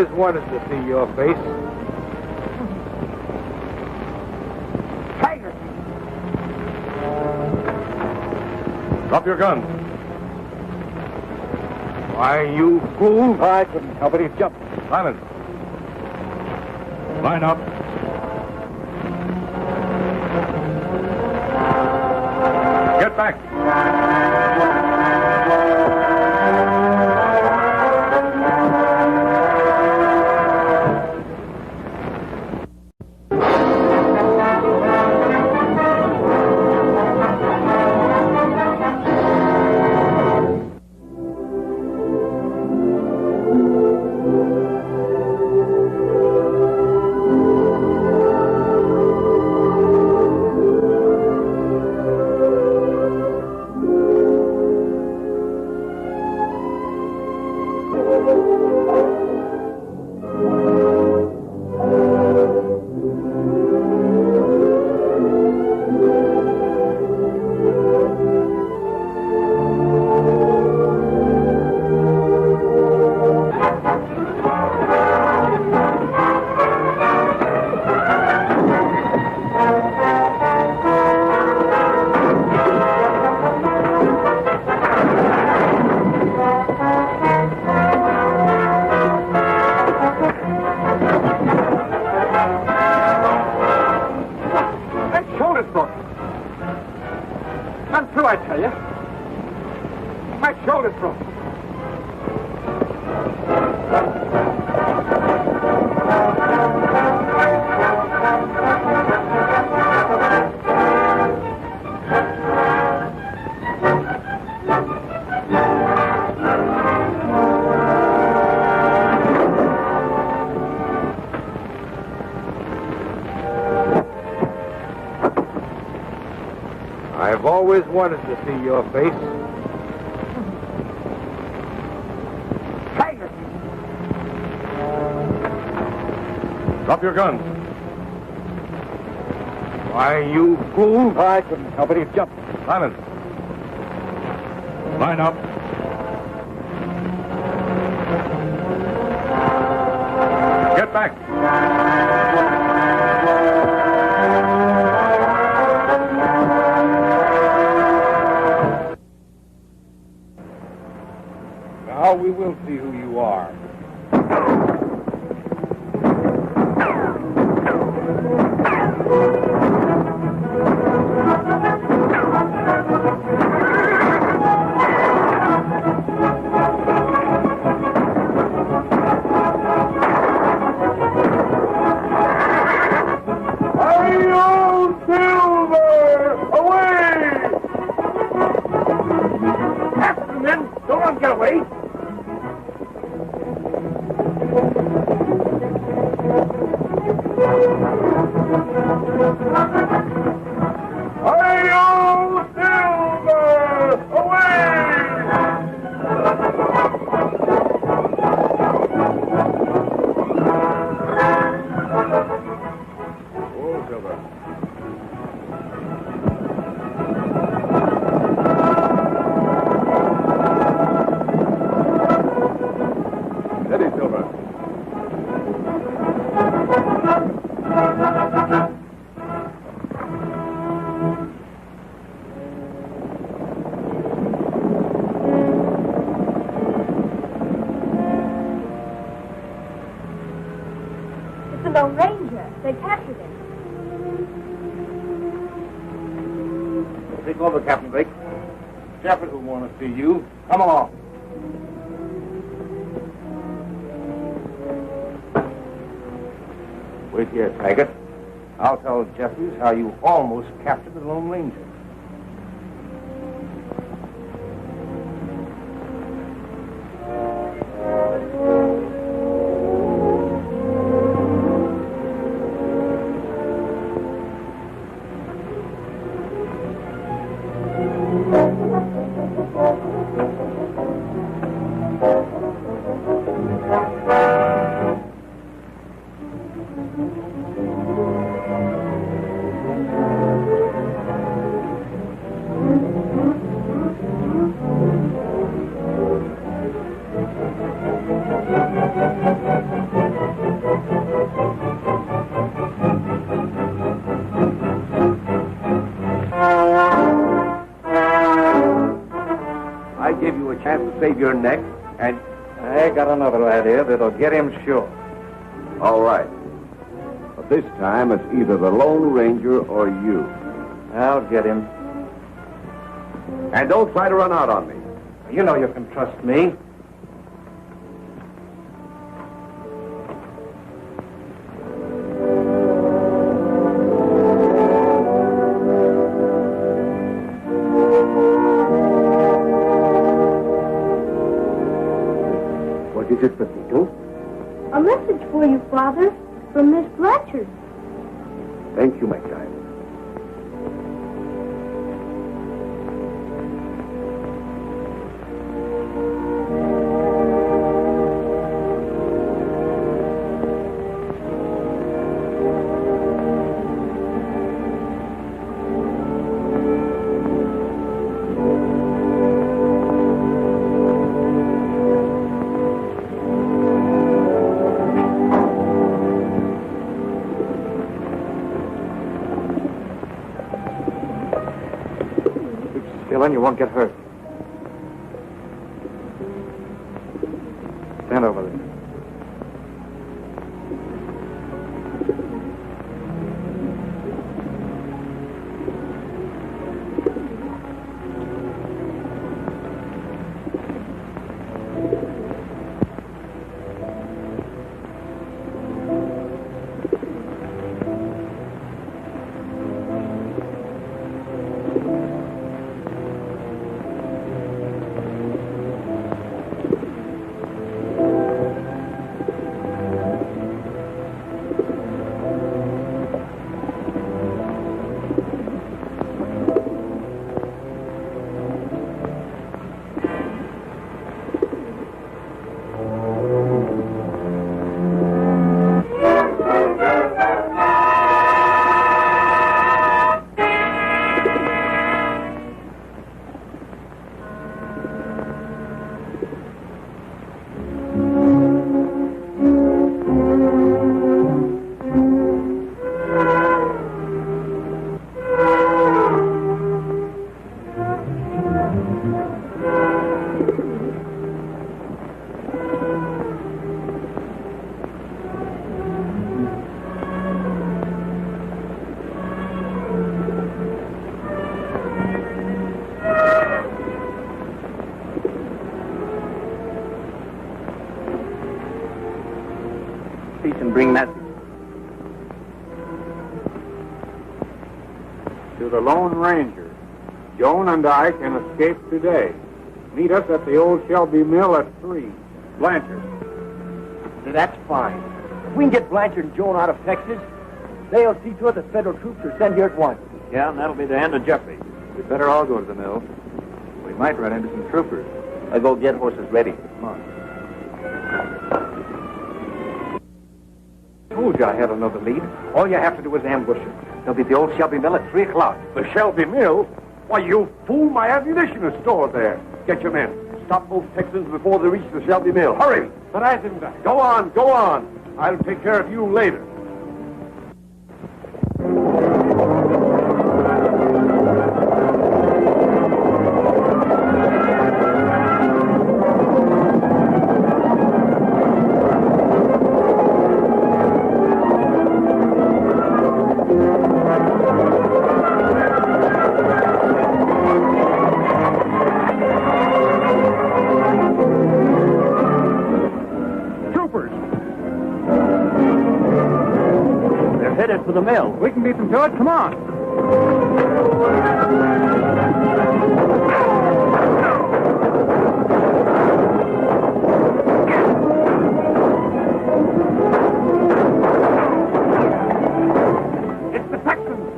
always wanted to see your face. Tiger! Drop your gun. Why, you fool. I couldn't help it. He jumped. Silence. Line up. Get back. I've always wanted to see your face. Tiger! Drop your gun. Why, you fool. I couldn't help it. He jumped. Silence. Line up. Get back. Now we will see who you are. Lone Ranger. They captured him. Take over, Captain Blake. Shepard will want to see you. Come along. Wait here, Taggart. I'll tell Jeffries how you almost captured the Lone Ranger. save your neck, and... I got another idea that'll get him sure. All right. But this time, it's either the Lone Ranger or you. I'll get him. And don't try to run out on me. You know you can trust me. What is it, Pepito? A message for you, Father, from Miss Blanchard. Thank you, my child. Dylan, you won't get hurt. Stand over there. Bring message. To the Lone Ranger. Joan and I can escape today. Meet us at the old Shelby Mill at 3. Blanchard. That's fine. If we can get Blanchard and Joan out of Texas, they'll see to it that federal troops are sent here at once. Yeah, and that'll be the end of Jeffrey. We'd better all go to the mill. We might run into some troopers. I'll go get horses ready. Come on. Told you I had another lead. All you have to do is ambush them. They'll be at the old Shelby Mill at 3 o'clock. The Shelby Mill? Why, you fool, my ammunition is stored there. Get your men. Stop both Texans before they reach the Shelby Mill. Hurry! But I didn't. Go on, go on. I'll take care of you later. For the mill. We can beat them to it. Come on. It's the Texans.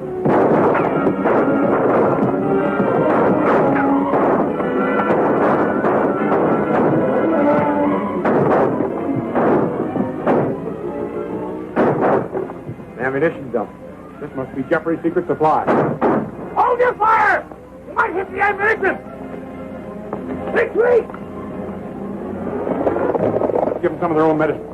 Ammunition dump. This must be Jeffrey's secret supply. Hold your fire! You might hit the ammunition! Retreat! Let's give them some of their own medicine.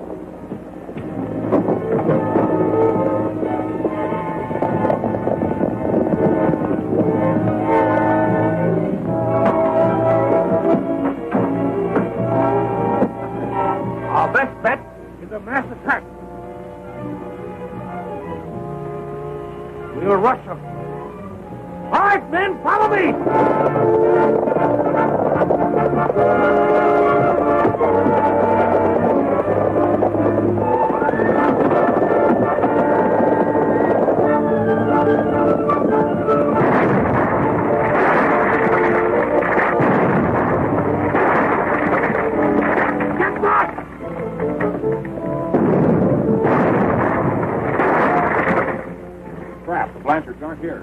rush them. All right, men, follow me! Crap, the Blanchards aren't here.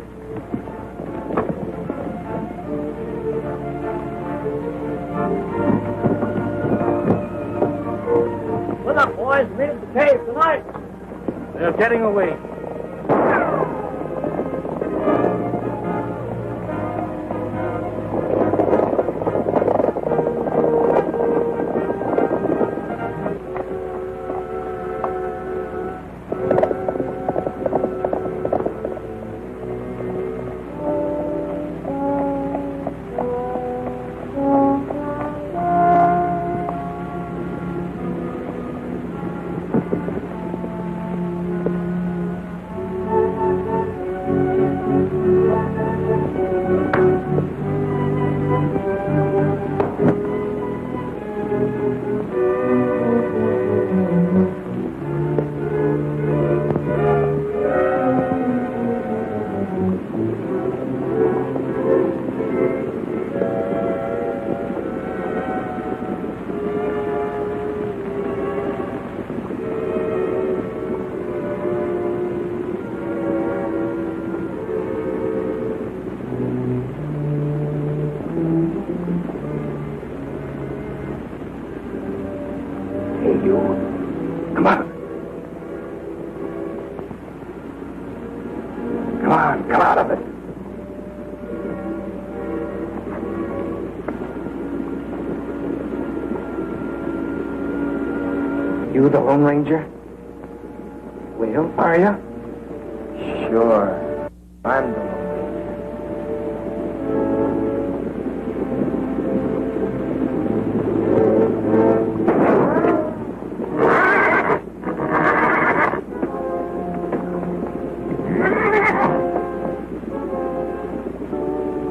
Look up, boys. Meet at the cave tonight. They're getting away. Come out of it. You the Lone Ranger? Well, are you? Sure. I'm the Lone Ranger.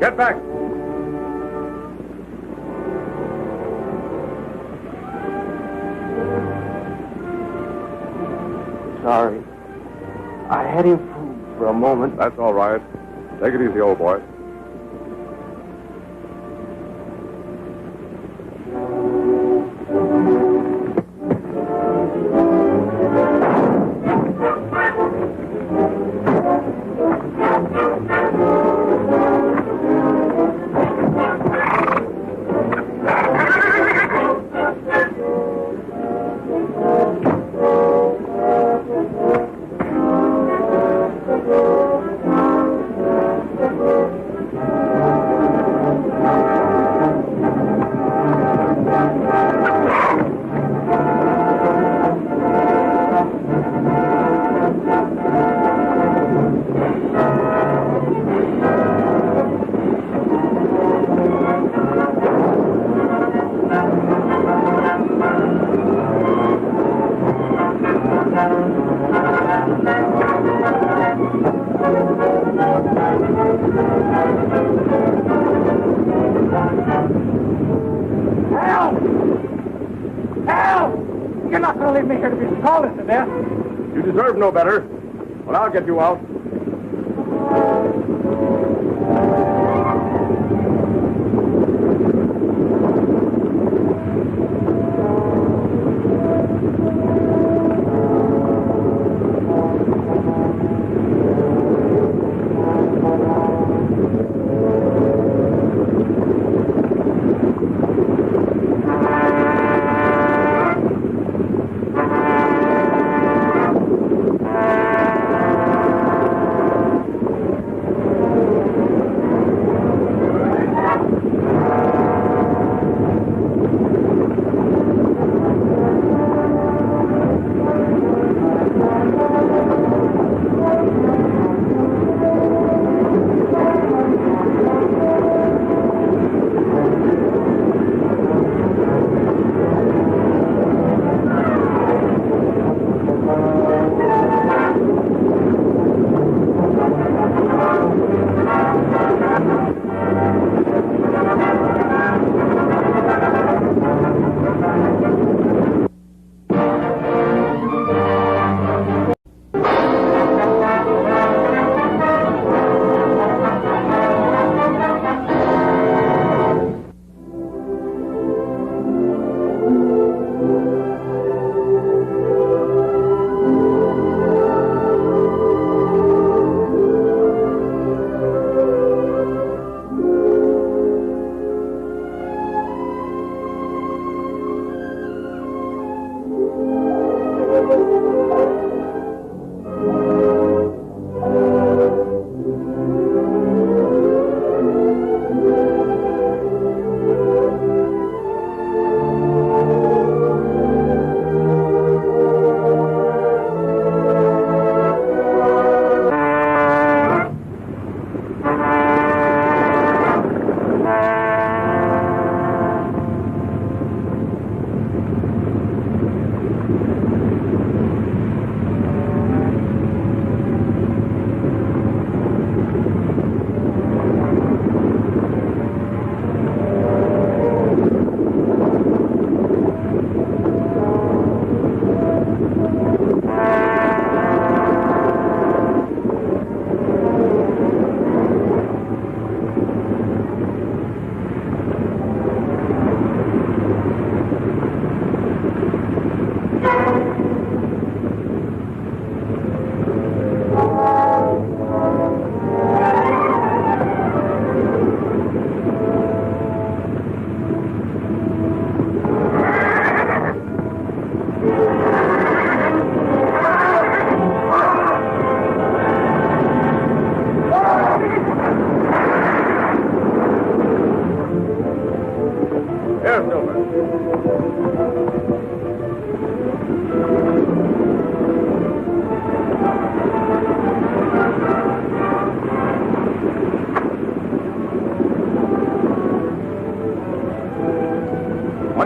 Get back! Sorry. I had him fooled for a moment. That's all right. Take it easy, old boy. You're not going to leave me here to be scalded to death. You deserve no better. Well, I'll get you out.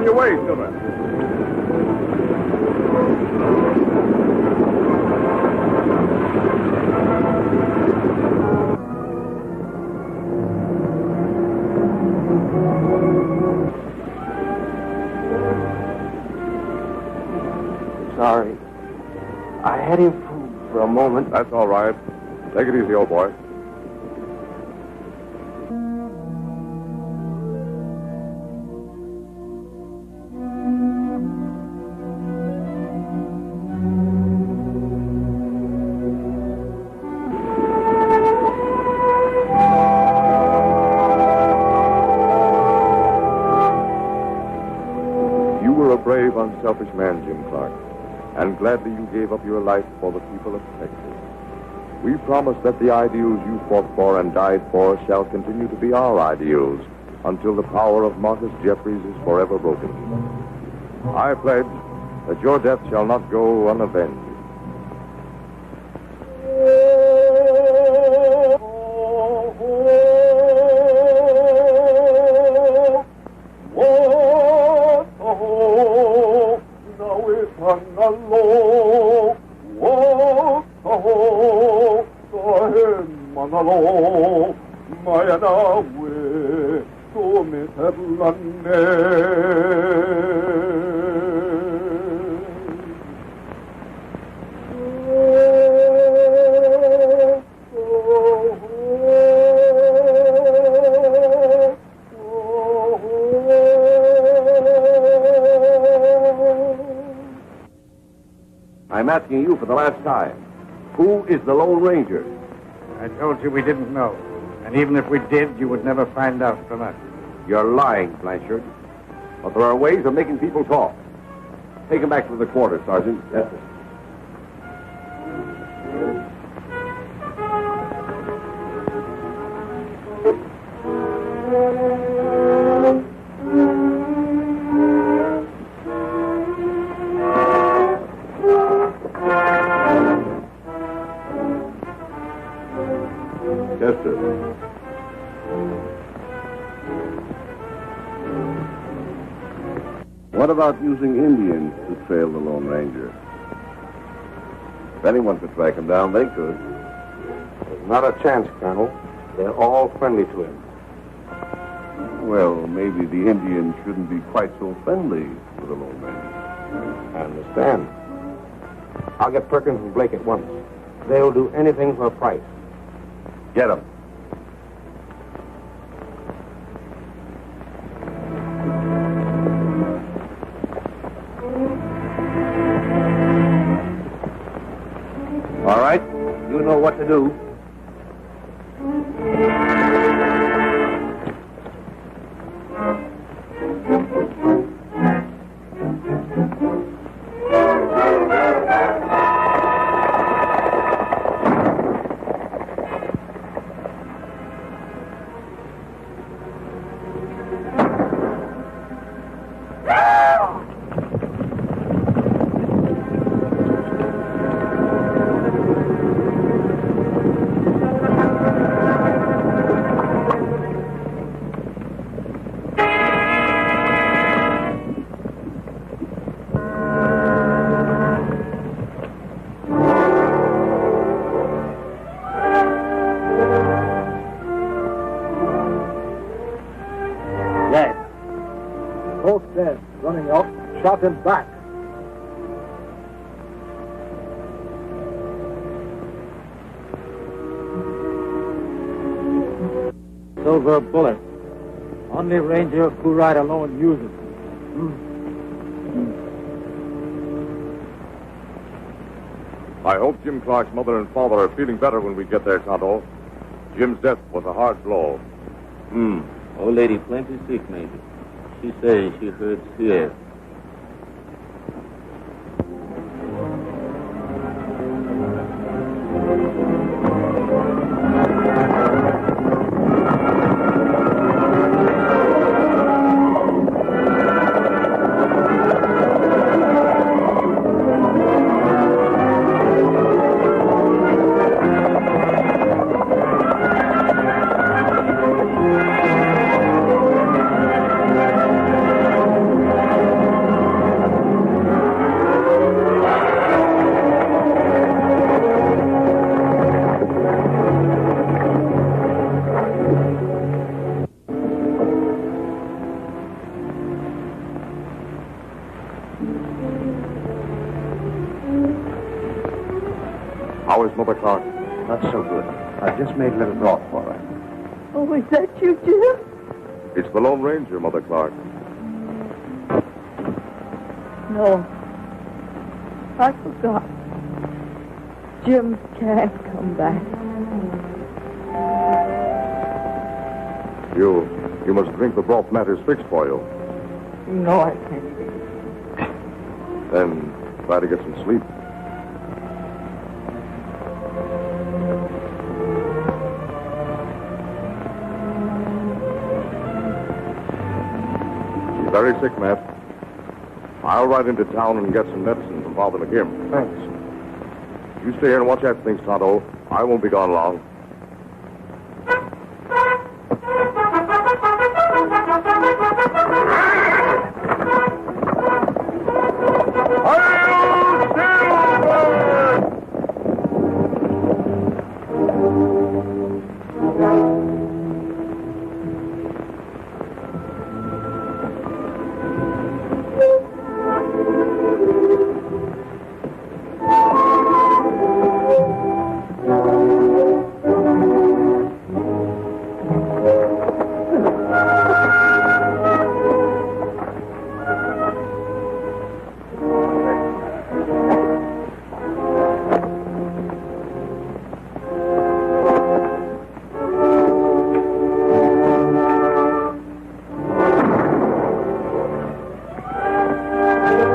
On your way, Silver. Sorry. I had him fooled for a moment. That's all right. Take it easy, old boy. You were a brave, unselfish man, Jim Clark, and gladly you gave up your life for the people of Texas. We promise that the ideals you fought for and died for shall continue to be our ideals until the power of Marcus Jeffries is forever broken. I pledge that your death shall not go unavenged. I'm asking you for the last time. Who is the Lone Ranger? I told you we didn't know. And even if we did, you would never find out from us. You're lying, Blanchard. But there are ways of making people talk. Take him back to the quarters, Sergeant. Yes, sir. Chester. What about using Indians to trail the Lone Ranger? If anyone could track him down, they could. There's not a chance, Colonel. They're all friendly to him. Well, maybe the Indians shouldn't be quite so friendly to the Lone Ranger. I understand. I'll get Perkins and Blake at once. They'll do anything for a price. Get him. All right. You know what to do. Both dead, running out, shot him back. Silver bullet. Only Ranger who ride alone uses it. I hope Jim Clark's mother and father are feeling better when we get there, Tonto. Jim's death was a hard blow. Old lady plenty sick, Major. She says she heard fear. Mother Clark? Not so good. I've just made a little broth for her. Oh, is that you, Jim? It's the Lone Ranger, Mother Clark. No. I forgot. Jim can't come back. You must drink the broth matters fixed for you. No, I can't. Then try to get some sleep. She's very sick, Matt. I'll ride into town and get some medicine from Father McKim. Thanks. You stay here and watch after things, Tonto. I won't be gone long.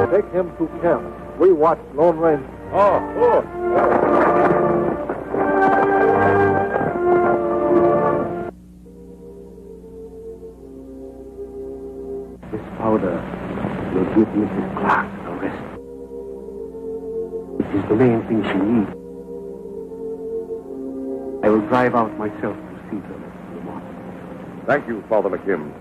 Take him to camp. We watch Lone Ranger. This powder will give Mrs. Clark a rest. It is the main thing she needs. I will drive out myself to see her in the morning. Thank you, Father McKim.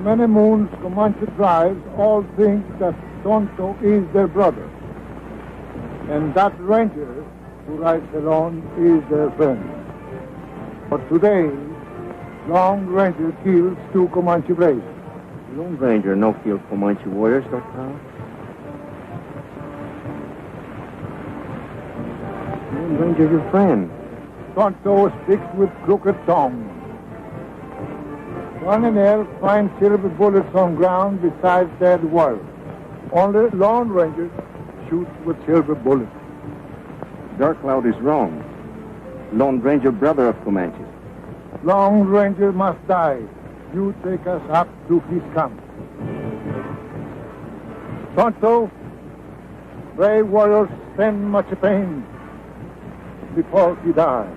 Many moons Comanche tribes all think that Tonto is their brother, and that ranger who rides alone is their friend. But today, Lone Ranger kills 2 Comanche braves. Lone Ranger no kill Comanche warriors, Dr. Lone Ranger your friend. Tonto sticks with crooked tongue. One and L find silver bullets on ground beside dead warriors. Only Lone Ranger shoots with silver bullets. Dark Cloud is wrong. Lone Ranger brother of Comanches. Lone Ranger must die. You take us up to his camp. Tonto, brave warriors stand much pain before he dies.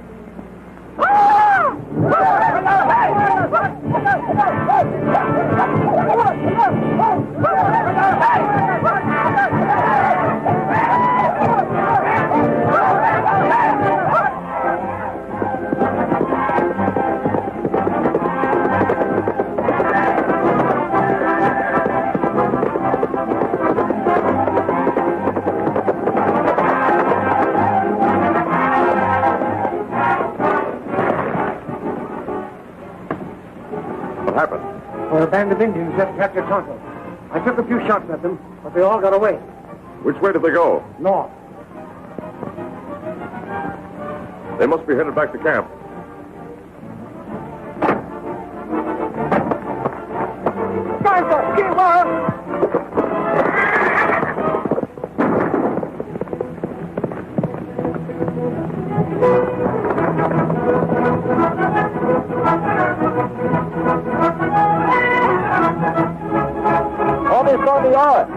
What happened? Well, a band of Indians just captured Tonto. I took a few shots at them, but they all got away. Which way did they go? North. They must be headed back to camp. Almost on the yard.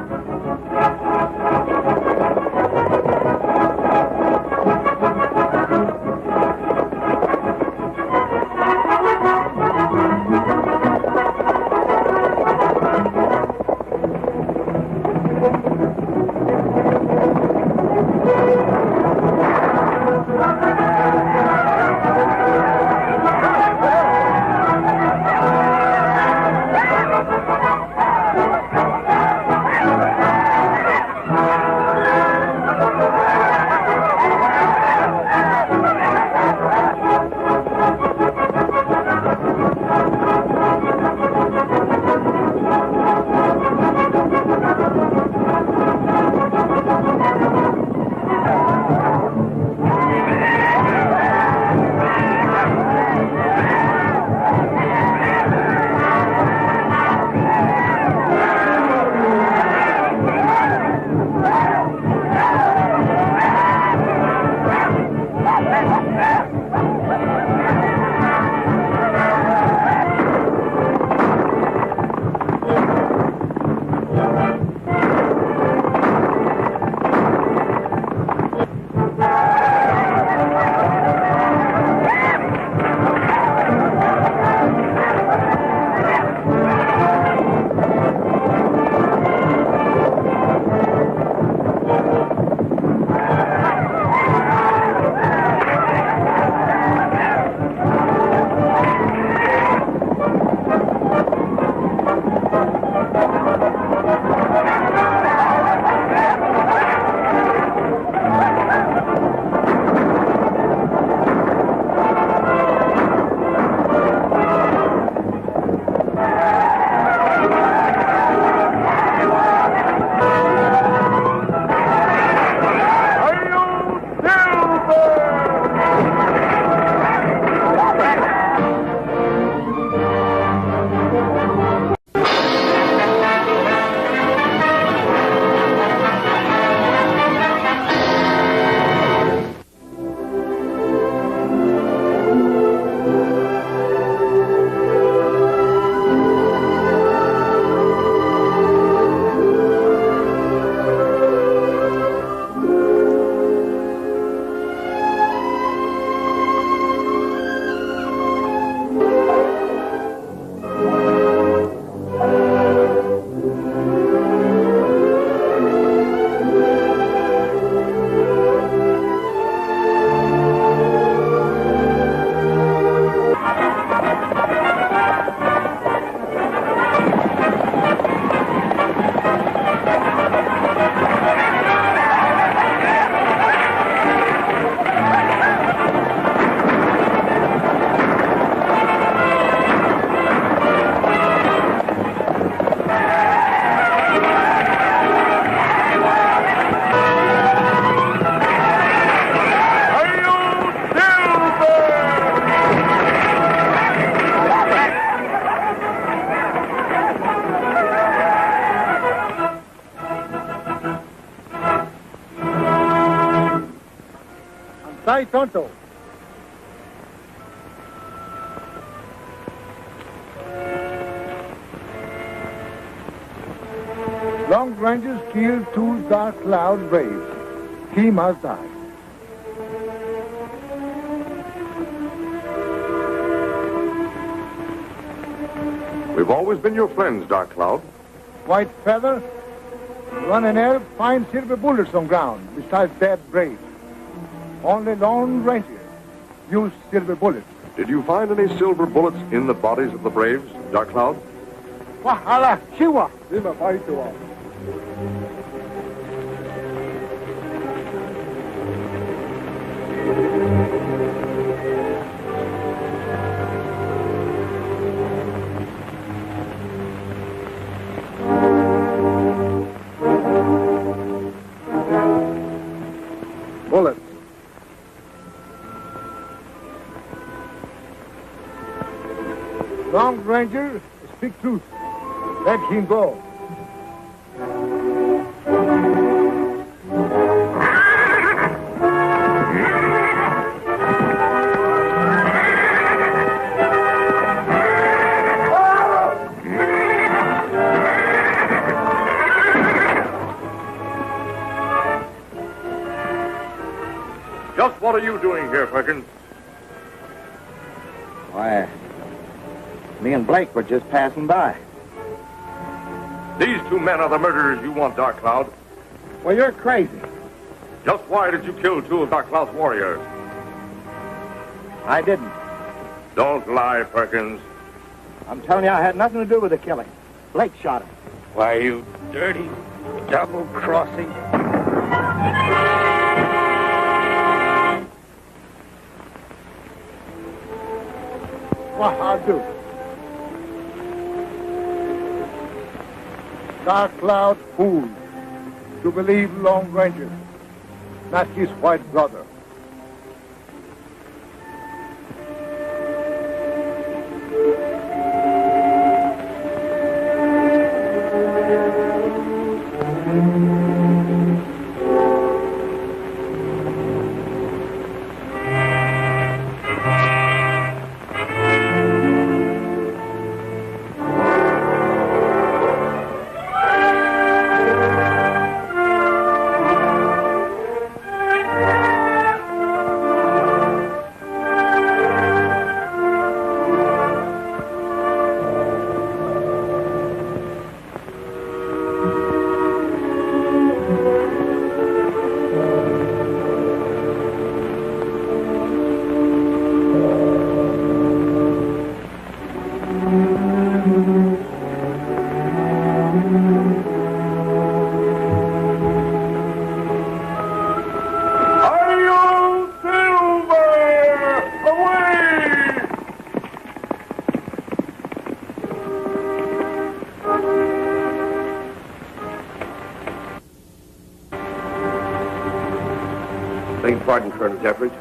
Sai tonto. Long Rangers killed 2 Dark Cloud Braves. He must die. We've always been your friends, Dark Cloud. White Feather, run an elf, find silver bullets on ground besides dead Braves. Only Lone Ranger use silver bullets. Did you find any silver bullets in the bodies of the Braves, Dark Cloud? Wahala, Shiwa. Viva Baitua. Bullets. Long Ranger, speak truth. Let him go. Just what are you doing here, Perkins? Why, me and Blake were just passing by. These 2 men are the murderers you want, Dark Cloud. Well, you're crazy. Just why did you kill 2 of Dark Cloud's warriors? I didn't. Don't lie, Perkins. I'm telling you, I had nothing to do with the killing. Blake shot him. Why, you dirty, double-crossing... What I do? Dark Cloud fool to believe Long Ranger, not his white brother. Beg pardon, Colonel Jeffries,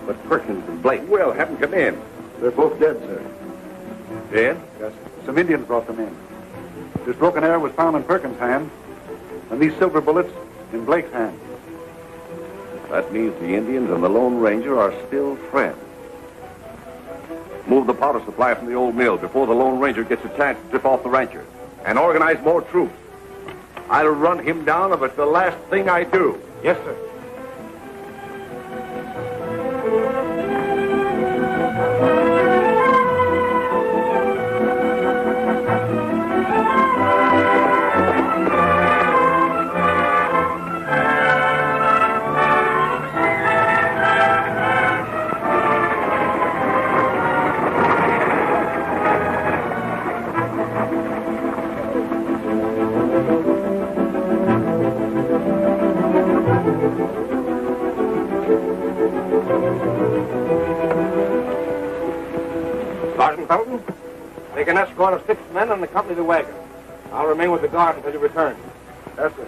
but Perkins and Blake... Well, have them come in. They're both dead, sir. Dead? Yes. Some Indians brought them in. This broken arrow was found in Perkins' hand, and these silver bullets in Blake's hand. That means the Indians and the Lone Ranger are still friends. Move the powder supply from the old mill before the Lone Ranger gets a chance to tip off the rancher. And organize more troops. I'll run him down if it's the last thing I do. Yes, sir. Sergeant Felton, take an escort of 6 men and accompany the wagon. I'll remain with the guard until you return. Yes, sir.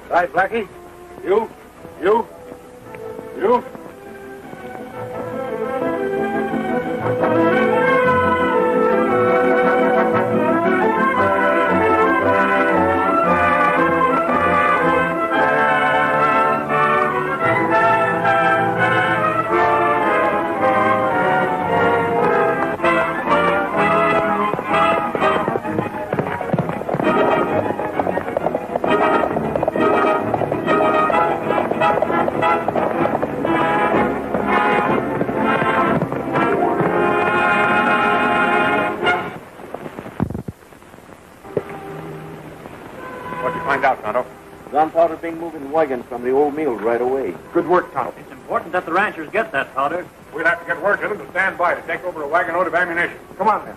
Right, Blackie? You? powder being moved in wagons from the old mill right away. Good work, Tonto. It's important that the ranchers get that powder. We'll have to get word to them to stand by to take over a wagon load of ammunition. Come on, then.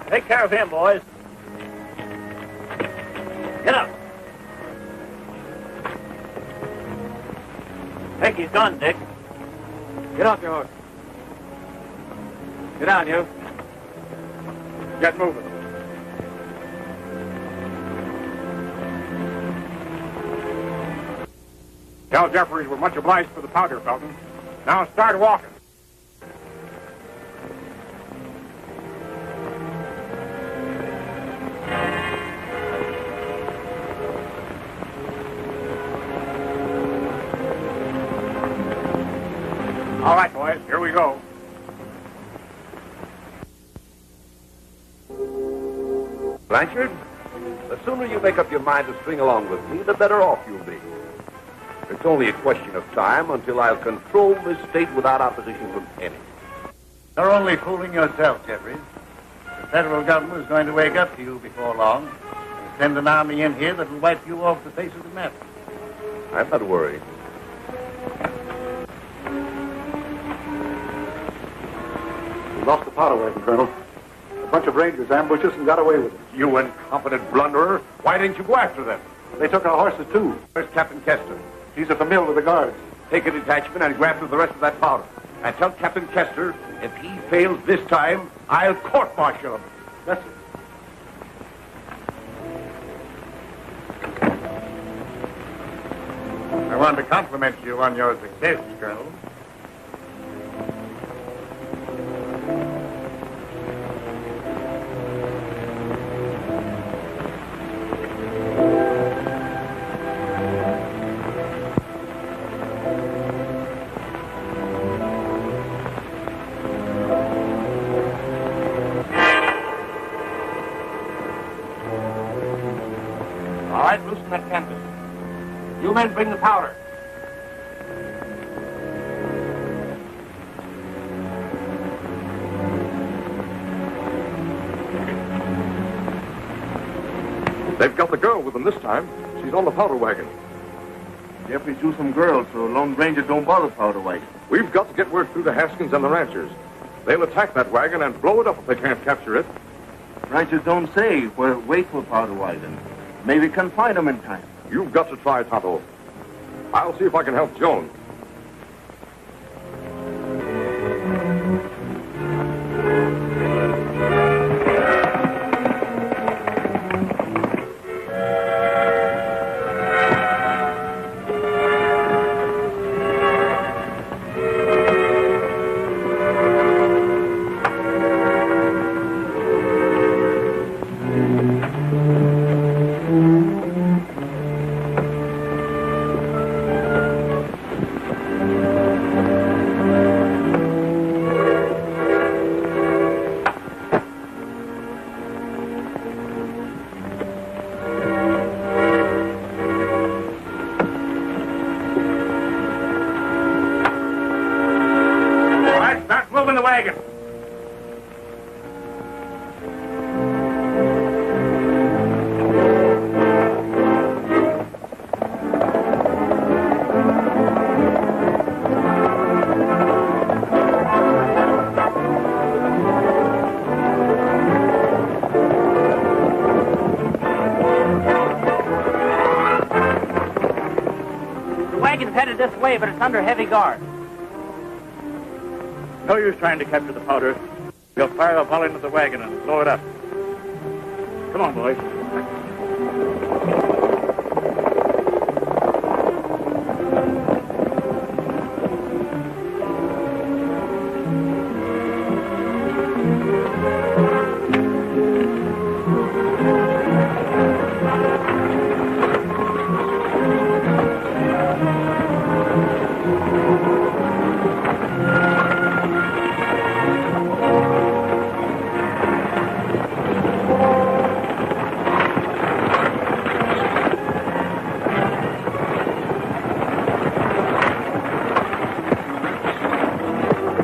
Take care of him, boys. Get up. Take his gun, Dick. Get off your horse. Get down, you. Get moving. Tell Jeffries we're much obliged for the powder, Felton. Now start walking. All right, boys, here we go. Blanchard, the sooner you make up your mind to string along with me, the better off you'll be. It's only a question of time until I'll control this state without opposition from any. You're only fooling yourself, Jeffries. The federal government is going to wake up to you before long and send an army in here that will wipe you off the face of the map. I'm not worried. We lost the powder wagon, Colonel. A bunch of Rangers ambushed us and got away with it. You incompetent blunderer. Why didn't you go after them? They took our horses, too. Where's Captain Kester? He's at the mill with the guards. Take a detachment and grab through the rest of that powder. And tell Captain Kester, if he fails this time, I'll court-martial him. Yes, sir. I want to compliment you on your success, Colonel. All right, loosen that canvas. You men bring the powder. They've got the girl with them this time. She's on the powder wagon. Jeffrey shoot some girls so Lone Ranger don't bother powder wagon. We've got to get word through to Haskins and the ranchers. They'll attack that wagon and blow it up if they can't capture it. Ranchers don't say where wait for powder wagon. Maybe we can find them in time. You've got to try, Tonto. I'll see if I can help Joan. moving the wagon. The wagon's headed this way, but it's under heavy guard. No use trying to capture the powder. We'll fire the volley into the wagon and blow it up. Come on, boys.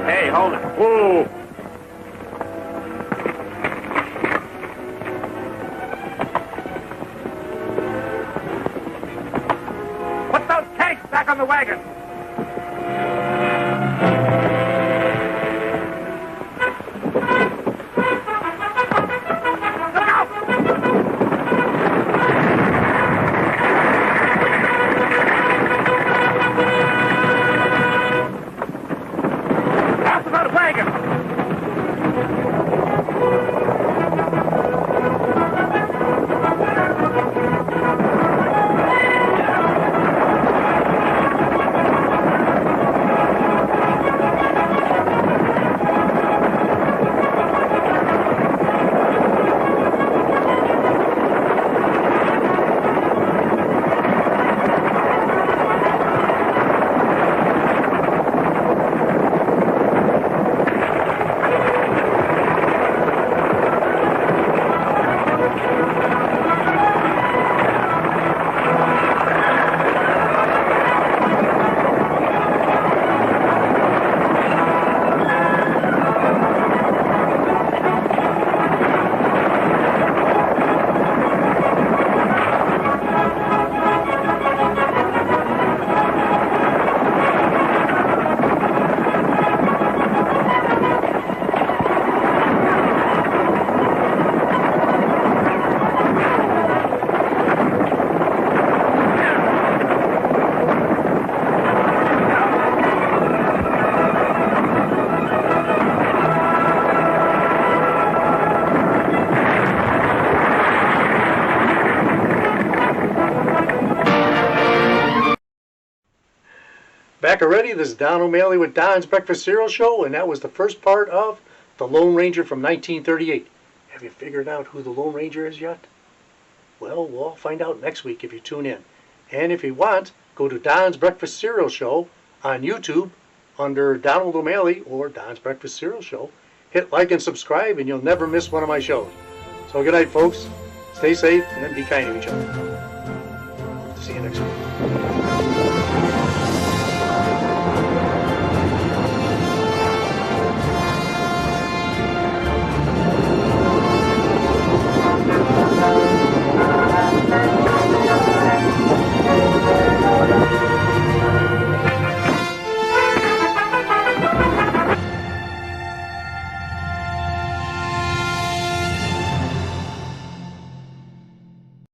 Hey, hold it. Whoa! Put those kegs back on the wagon. After that wagon! Back already, this is Don O'Malley with Don's Breakfast Cereal Show, and that was the first part of The Lone Ranger from 1938. Have you figured out who the Lone Ranger is yet? Well, we'll all find out next week if you tune in. And if you want, go to Don's Breakfast Cereal Show on YouTube under Donald O'Malley or Don's Breakfast Cereal Show. Hit like and subscribe, and you'll never miss one of my shows. So good night, folks. Stay safe and be kind to each other. See you next week.